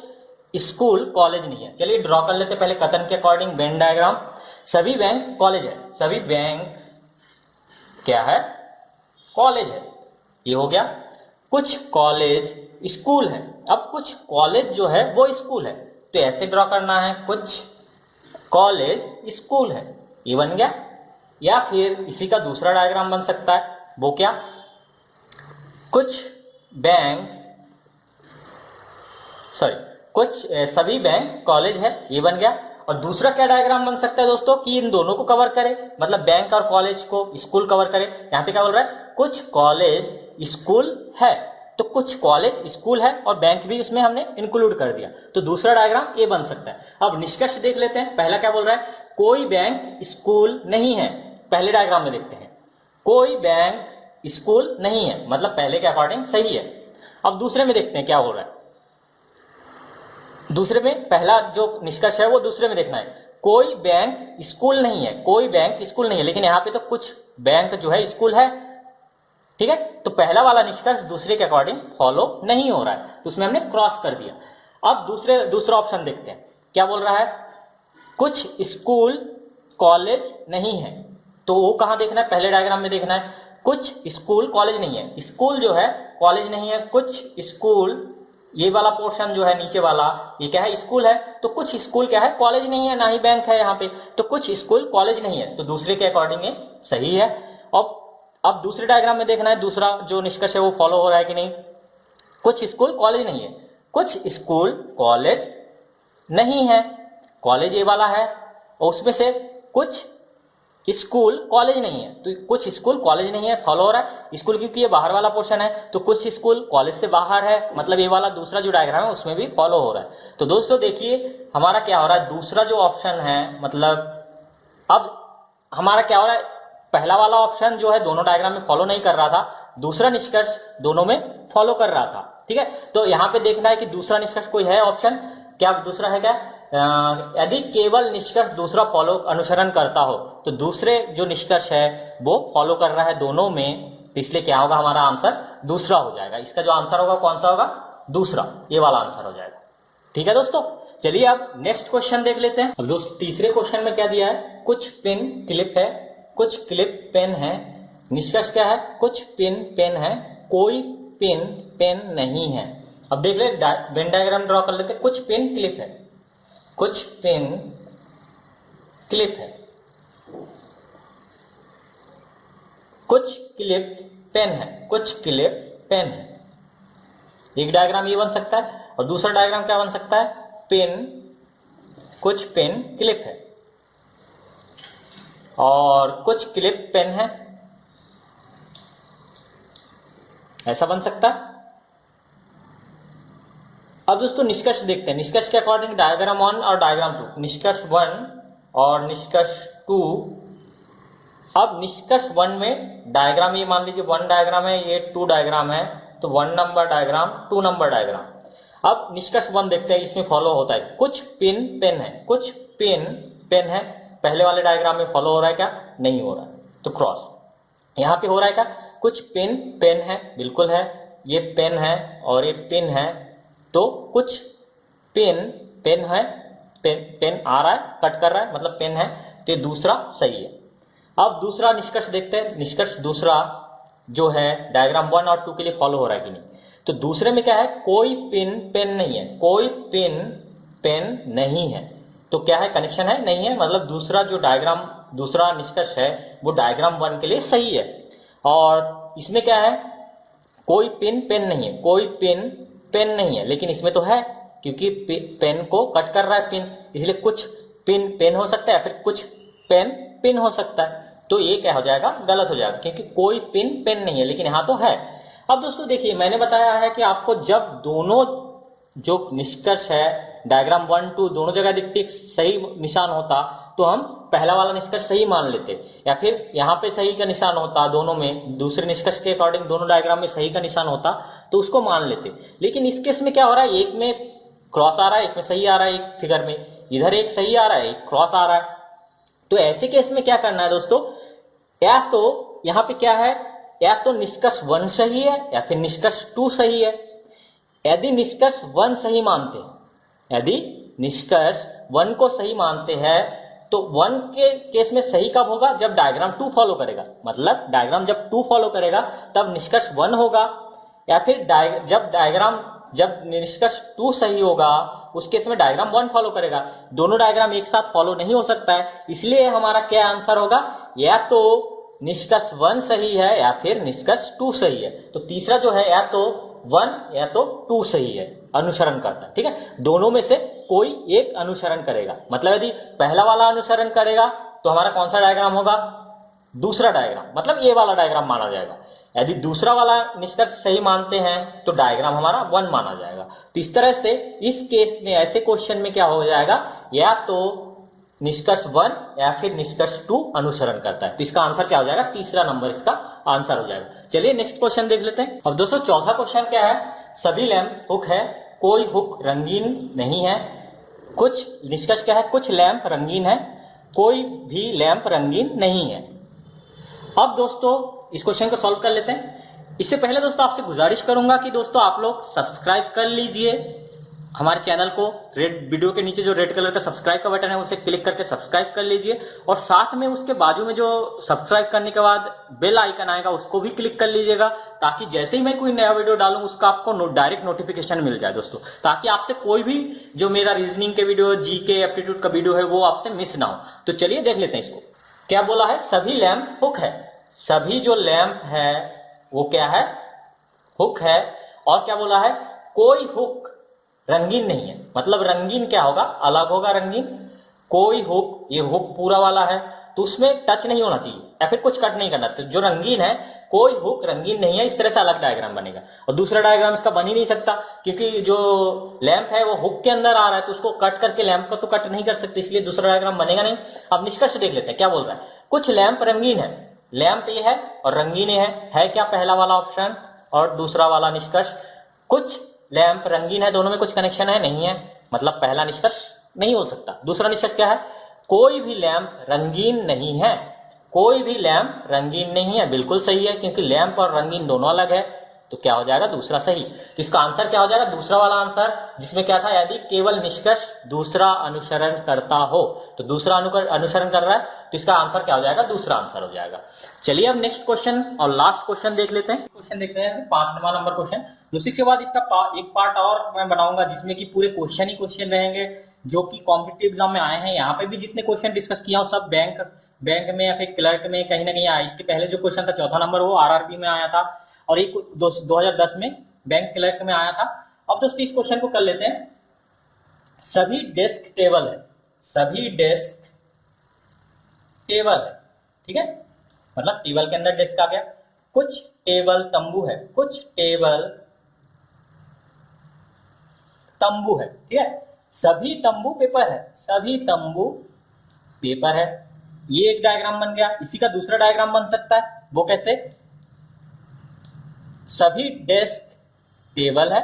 स्कूल कॉलेज नहीं है। चलिए ड्रॉ कर लेते पहले कथन के अकॉर्डिंग वेन डायग्राम। सभी बैंक कॉलेज है, सभी बैंक क्या है, कॉलेज है, ये हो गया। कुछ कॉलेज स्कूल है, अब कुछ कॉलेज जो है वो स्कूल है, तो ऐसे ड्रॉ करना है, कुछ कॉलेज स्कूल है, ये बन गया। या फिर इसी का दूसरा डायग्राम बन सकता है, वो क्या, कुछ बैंक कुछ सभी बैंक कॉलेज है, ये बन गया। और दूसरा क्या डायग्राम बन सकता है दोस्तों कि इन दोनों को कवर करे, मतलब बैंक और कॉलेज को स्कूल कवर करे। यहाँ पे क्या बोल रहा है, कुछ कॉलेज स्कूल है, तो कुछ कॉलेज स्कूल है और बैंक भी उसमें हमने इंक्लूड कर दिया, तो दूसरा डायग्राम ये बन सकता है। अब निष्कर्ष देख लेते हैं, पहला क्या बोल रहा है, कोई बैंक स्कूल नहीं है, पहले डायग्राम में देखते हैं, कोई बैंक स्कूल नहीं है, मतलब पहले के अकॉर्डिंग सही है। अब दूसरे में देखते हैं क्या हो रहा है, दूसरे में पहला जो निष्कर्ष है वो दूसरे में देखना है, कोई बैंक स्कूल नहीं है, कोई बैंक स्कूल नहीं है, लेकिन यहाँ पे तो कुछ बैंक जो है स्कूल है, ठीक है। तो पहला वाला निष्कर्ष दूसरे के अकॉर्डिंग फॉलो नहीं हो रहा है, तो उसमें हमने क्रॉस कर दिया। अब दूसरा ऑप्शन देखते हैं, क्या बोल रहा है, कुछ स्कूल कॉलेज नहीं है, तो वो कहां देखना है, पहले डायग्राम में देखना है, कुछ स्कूल कॉलेज नहीं है। स्कूल जो है कॉलेज नहीं है। कुछ स्कूल, ये वाला पोर्शन जो है नीचे वाला, ये क्या है, स्कूल है। तो कुछ स्कूल क्या है, कॉलेज नहीं है, ना ही बैंक है यहाँ पे। तो कुछ स्कूल कॉलेज नहीं है, तो दूसरे के अकॉर्डिंग ये सही है। अब दूसरे डायग्राम में देखना है दूसरा जो निष्कर्ष है वो फॉलो हो रहा है कि नहीं। कुछ स्कूल कॉलेज नहीं है, कुछ स्कूल कॉलेज नहीं है, कॉलेज ये वाला है, और उसमें से कुछ स्कूल कॉलेज नहीं है। तो कुछ स्कूल कॉलेज नहीं है फॉलो हो रहा है, स्कूल क्योंकि ये बाहर वाला पोर्शन है, तो कुछ स्कूल कॉलेज से बाहर है, मतलब ये वाला दूसरा जो डायग्राम है उसमें भी फॉलो हो रहा है। तो दोस्तों देखिए हमारा क्या हो रहा है, दूसरा जो ऑप्शन है, मतलब अब हमारा क्या हो रहा है, पहला वाला ऑप्शन जो है दोनों डायग्राम में फॉलो नहीं कर रहा था, दूसरा निष्कर्ष दोनों में फॉलो कर रहा था। ठीक है, तो यहाँ पे देखना है कि दूसरा निष्कर्ष कोई है ऑप्शन, क्या दूसरा है, क्या यदि केवल निष्कर्ष दूसरा फॉलो अनुसरण करता हो, तो दूसरे जो निष्कर्ष है वो फॉलो कर रहा है दोनों में, तो इसलिए क्या होगा, हमारा आंसर दूसरा हो जाएगा। इसका जो आंसर होगा कौन सा होगा, दूसरा, ये वाला आंसर हो जाएगा। ठीक है दोस्तों, चलिए अब नेक्स्ट क्वेश्चन देख लेते हैं। अब दोस्तों तीसरे क्वेश्चन में क्या दिया है, कुछ पेन क्लिप है, कुछ क्लिप पेन है, निष्कर्ष क्या है, कुछ पेन पेन है, कोई पेन पेन नहीं है। अब देख ले, वेन डायग्राम ड्रॉ कर लेते हैं। कुछ पेन क्लिप है, कुछ पेन क्लिप है, कुछ क्लिप पेन है, कुछ क्लिप पेन है। एक डायग्राम ये बन सकता है, और दूसरा डायग्राम क्या बन सकता है, पेन, कुछ पेन क्लिप है और कुछ क्लिप पेन है, ऐसा बन सकता है। अब दोस्तों निष्कर्ष देखते हैं, निष्कर्ष के अकॉर्डिंग डायग्राम 1 और डायग्राम 2, निष्कर्ष 1 और निष्कर्ष 2। अब निष्कर्ष 1 में डायग्राम ये मान लीजिए 1 डायग्राम है, ये 2 डायग्राम है, तो 1 नंबर डायग्राम, 2 नंबर डायग्राम। अब निष्कर्ष 1 देखते हैं, इसमें फॉलो होता है, कुछ पेन पेन है, कुछ पेन पेन है। पहले वाले डायग्राम में फॉलो हो रहा है क्या, नहीं हो रहा है, तो क्रॉस। यहाँ पे हो रहा है क्या, कुछ पेन पेन है, बिल्कुल है, ये पेन है और ये पेन है, तो कुछ पेन पेन है, पेन पेन आ रहा है, कट कर रहा है, मतलब पेन है, तो ये दूसरा सही है। अब दूसरा निष्कर्ष देखते हैं, निष्कर्ष दूसरा जो है डायग्राम 1 और 2 के लिए फॉलो हो रहा है कि नहीं। तो दूसरे में क्या है, कोई पेन पेन नहीं है, कोई पेन पेन नहीं है, तो क्या है, कनेक्शन है, नहीं है, मतलब दूसरा जो डायग्राम, दूसरा निष्कर्ष है वो डायग्राम 1 के लिए सही है। और इसमें क्या है, कोई पेन पेन नहीं है, कोई पेन पेन नहीं है, लेकिन इसमें तो है, क्योंकि पेन को कट कर रहा है पेन, इसलिए कुछ पेन पेन हो सकता है, फिर कुछ पेन पेन हो सकता है, तो ये क्या हो जाएगा, गलत हो जाएगा, क्योंकि कोई पेन पेन नहीं है, लेकिन यहाँ तो है। अब दोस्तों देखिए, मैंने बताया है कि आपको जब दोनों जो निष्कर्ष है डायग्राम 1 2 दोनों जगह दिखते सही निशान होता, तो हम पहला वाला निष्कर्ष सही मान लेते, या फिर यहाँ पे सही का निशान होता, दोनों में दूसरे निष्कर्ष के अकॉर्डिंग दोनों डायग्राम में सही का निशान होता, तो उसको मान लेते। लेकिन इस केस में क्या हो रहा है, एक में क्रॉस आ रहा है, एक में सही आ रहा है, एक फिगर में इधर एक सही आ रहा है, एक क्रॉस आ रहा है। तो ऐसे केस में क्या करना है दोस्तों, या तो यहाँ पे क्या है, या तो निष्कर्ष 1 सही है या फिर निष्कर्ष 2 सही है। यदि निष्कर्ष 1 सही मानते हैं, यदि निष्कर्ष 1 को सही मानते हैं, तो 1 के केस में सही कब होगा, जब डायग्राम 2 फॉलो करेगा, मतलब डायग्राम जब 2 फॉलो करेगा तब निष्कर्ष 1 होगा, या फिर जब निष्कर्ष 2 सही होगा उस केस में डायग्राम 1 फॉलो करेगा। दोनों डायग्राम एक साथ फॉलो नहीं हो सकता है, इसलिए हमारा क्या आंसर होगा, या तो निष्कर्ष 1 सही है या फिर निष्कर्ष 2 सही है। तो तीसरा जो है या तो 1 या तो 2 सही है, अनुसरण करता है। ठीक है, दोनों में से कोई एक अनुसरण करेगा, मतलब यदि पहला वाला अनुसरण करेगा तो हमारा कौन सा डायग्राम होगा, दूसरा डायग्राम, मतलब ये वाला डायग्राम माना जाएगा। यदि दूसरा वाला निष्कर्ष सही मानते हैं तो डायग्राम हमारा 1 माना जाएगा। तो इस तरह से इस केस में, ऐसे क्वेश्चन में क्या हो जाएगा, या तो निष्कर्ष 1 या फिर निष्कर्ष 2 अनुसरण करता है। तो इसका आंसर क्या हो जाएगा, तीसरा नंबर इसका आंसर हो जाएगा। चलिए नेक्स्ट क्वेश्चन देख लेते हैं। अब दोस्तों चौथा क्वेश्चन क्या है, सभी लैंप हुक है, कोई हुक रंगीन नहीं है। कुछ निष्कर्ष क्या है, कुछ लैंप रंगीन है, कोई भी लैंप रंगीन नहीं है। अब दोस्तों इस क्वेश्चन को सॉल्व कर लेते हैं। इससे पहले दोस्तों आपसे गुजारिश करूंगा कि दोस्तों आप लोग सब्सक्राइब कर लीजिए हमारे चैनल को रेड वीडियो के नीचे जो रेड कलर का सब्सक्राइब का बटन है उसे क्लिक करके सब्सक्राइब कर लीजिए और साथ में उसके बाजू में जो सब्सक्राइब करने के बाद बेल आइकन आएगा उसको भी क्लिक कर लीजिएगा, ताकि जैसे ही मैं कोई नया वीडियो डालूं उसका आपको डायरेक्ट नोटिफिकेशन मिल जाए दोस्तों, ताकि आपसे कोई भी जो मेरा रीजनिंग के वीडियो, जीके, एप्टीट्यूड का वीडियो है वो आपसे मिस ना हो। तो चलिए देख लेते हैं इसको। क्या बोला है? सभी लैंप हुक है। सभी जो लैंप है वो क्या है? हुक है। और क्या बोला है? कोई हुक रंगीन नहीं है। मतलब रंगीन क्या होगा? अलग होगा रंगीन। कोई हुक, ये हुक पूरा वाला है तो उसमें टच नहीं होना चाहिए या फिर कुछ कट नहीं करना। तो जो रंगीन है, कोई हुक रंगीन नहीं है, इस तरह से अलग डायग्राम बनेगा। और दूसरा डायग्राम इसका बन ही नहीं सकता क्योंकि जो लैंप है वो हुक के अंदर आ रहा है, तो उसको कट करके लैंप को तो कट नहीं कर सकते, इसलिए दूसरा डायग्राम बनेगा नहीं। अब निष्कर्ष देख लेते हैं क्या बोल रहा है। कुछ लैंप रंगीन है, लैंप ये है और रंगीन ये है क्या पहला वाला ऑप्शन और दूसरा वाला निष्कर्ष? कुछ लैंप रंगीन है, दोनों में कुछ कनेक्शन है? नहीं है, मतलब पहला निष्कर्ष नहीं हो सकता। दूसरा निष्कर्ष क्या है? कोई भी लैंप रंगीन नहीं है। कोई भी लैंप रंगीन नहीं है, बिल्कुल सही है क्योंकि लैंप और रंगीन दोनों अलग है, तो क्या हो जाएगा? दूसरा सही। तो इसका आंसर क्या हो जाएगा? दूसरा वाला आंसर, जिसमें क्या था? यदि केवल निष्कर्ष दूसरा अनुसरण करता हो, तो दूसरा अनुसरण कर रहा है तो इसका आंसर क्या हो जाएगा? दूसरा आंसर हो जाएगा। चलिए अब नेक्स्ट क्वेश्चन और लास्ट क्वेश्चन देख लेते हैं। क्वेश्चन देखते हैं 5वां नंबर क्वेश्चन। दूसरी के बाद इसका एक पार्ट और मैं बनाऊंगा जिसमें कि पूरे क्वेश्चन ही क्वेश्चन रहेंगे जो कि कॉम्पिटिटिव एग्जाम में आए हैं। यहाँ पे भी जितने क्वेश्चन डिस्कस किया सब बैंक में या फिर क्लर्क में कहीं ना कहीं आया। इसके पहले जो क्वेश्चन था 4था नंबर वो आरआरबी में आया था और एक 2010 में बैंक क्लर्क में आया था। अब दोस्तों इस क्वेश्चन को कर लेते हैं। सभी डेस्क टेबल है, सभी डेस्क टेबल है, ठीक है, मतलब टेबल के अंदर डेस्क आ गया। कुछ टेबल तंबू है, कुछ टेबल तंबू है, ठीक है। सभी तंबू पेपर है, सभी तंबू पेपर है। ये एक डायग्राम बन गया। इसी का दूसरा डायग्राम बन सकता है, वो कैसे? सभी डेस्क टेबल है,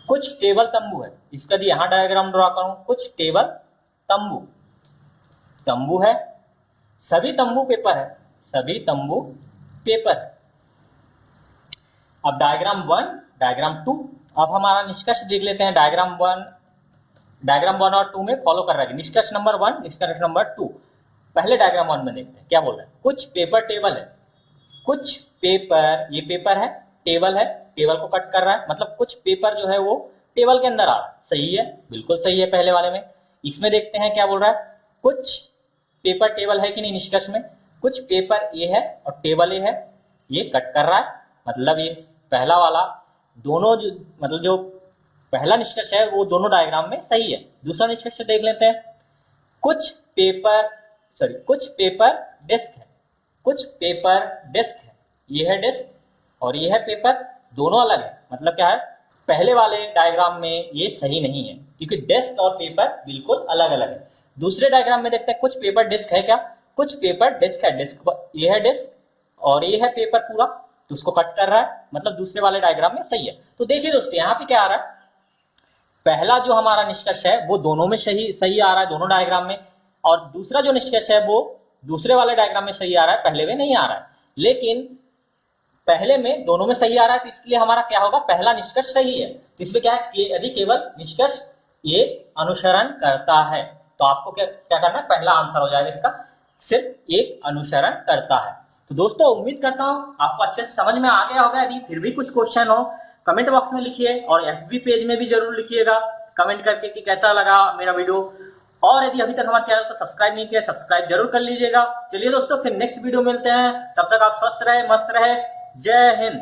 कुछ टेबल तंबू है। इसका भी यहां डायग्राम ड्रॉ करूं, कुछ टेबल तंबू, तंबू है। सभी तंबू पेपर है, सभी तंबू पेपर है। अब डायग्राम 1, डायग्राम 2। अब हमारा निष्कर्ष देख लेते हैं। डायग्राम 1 और 2 में फॉलो कर रहा है। निष्कर्ष नंबर 1, निष्कर्ष नंबर 2। पहले डायग्राम 1 में देखते हैं क्या बोल रहा है। कुछ पेपर टेबल है, कुछ पेपर, ये पेपर है, टेबल है, टेबल को कट कर रहा है, मतलब कुछ पेपर जो है वो टेबल के अंदर आ रहा है। सही है, बिल्कुल सही है पहले वाले में। इसमें देखते हैं क्या बोल रहा है। कुछ पेपर टेबल है कि नहीं? निष्कर्ष में कुछ पेपर ये है और टेबल ये है, ये कट कर रहा है, मतलब ये पहला वाला दोनों मतलब जो पहला निष्कर्ष है वो दोनों डायग्राम में सही है। दूसरा निष्कर्ष देख लेते हैं। कुछ पेपर डेस्क है, कुछ पेपर डेस्क है, ये है डेस्क और ये है पेपर, दोनों अलग है। मतलब क्या है? पहले वाले डायग्राम में ये सही नहीं है क्योंकि डेस्क और पेपर बिल्कुल अलग अलग है। दूसरे डायग्राम में देखते हैं। कुछ पेपर डेस्क है क्या? कुछ पेपर डेस्क है, डेस्क ये है डेस्क और ये है पेपर पूरा, तो उसको कट कर रहा है, मतलब दूसरे वाले डायग्राम में सही है। तो देखिए दोस्तों यहाँ पे क्या आ रहा है। पहला जो हमारा निष्कर्ष है वो दोनों में सही आ रहा है, दोनों डायग्राम में, और दूसरा जो निष्कर्ष है वो दूसरे वाले डायग्राम में सही आ रहा है, पहले में नहीं आ रहा है। लेकिन पहले में दोनों में सही आ रहा है, तो इसके लिए हमारा क्या होगा? पहला निष्कर्ष सही है। तो इसमें क्या है? यदि केवल निष्कर्ष ये अनुसरण करता है, तो आपको क्या करना है? पहला आंसर हो जाएगा इसका, सिर्फ एक अनुसरण करता है। तो दोस्तों उम्मीद करता हूं आपको अच्छे से समझ में आ गया होगा। यदि फिर भी कुछ क्वेश्चन हो कमेंट बॉक्स में लिखिए और एफबी पेज में भी जरूर लिखिएगा कमेंट करके कि कैसा लगा मेरा वीडियो। और यदि अभी तक हमारे चैनल को सब्सक्राइब नहीं किया, सब्सक्राइब जरूर कर लीजिएगा। चलिए दोस्तों फिर नेक्स्ट वीडियो मिलते हैं, तब तक आप स्वस्थ रहे, मस्त रहे। जय हिंद।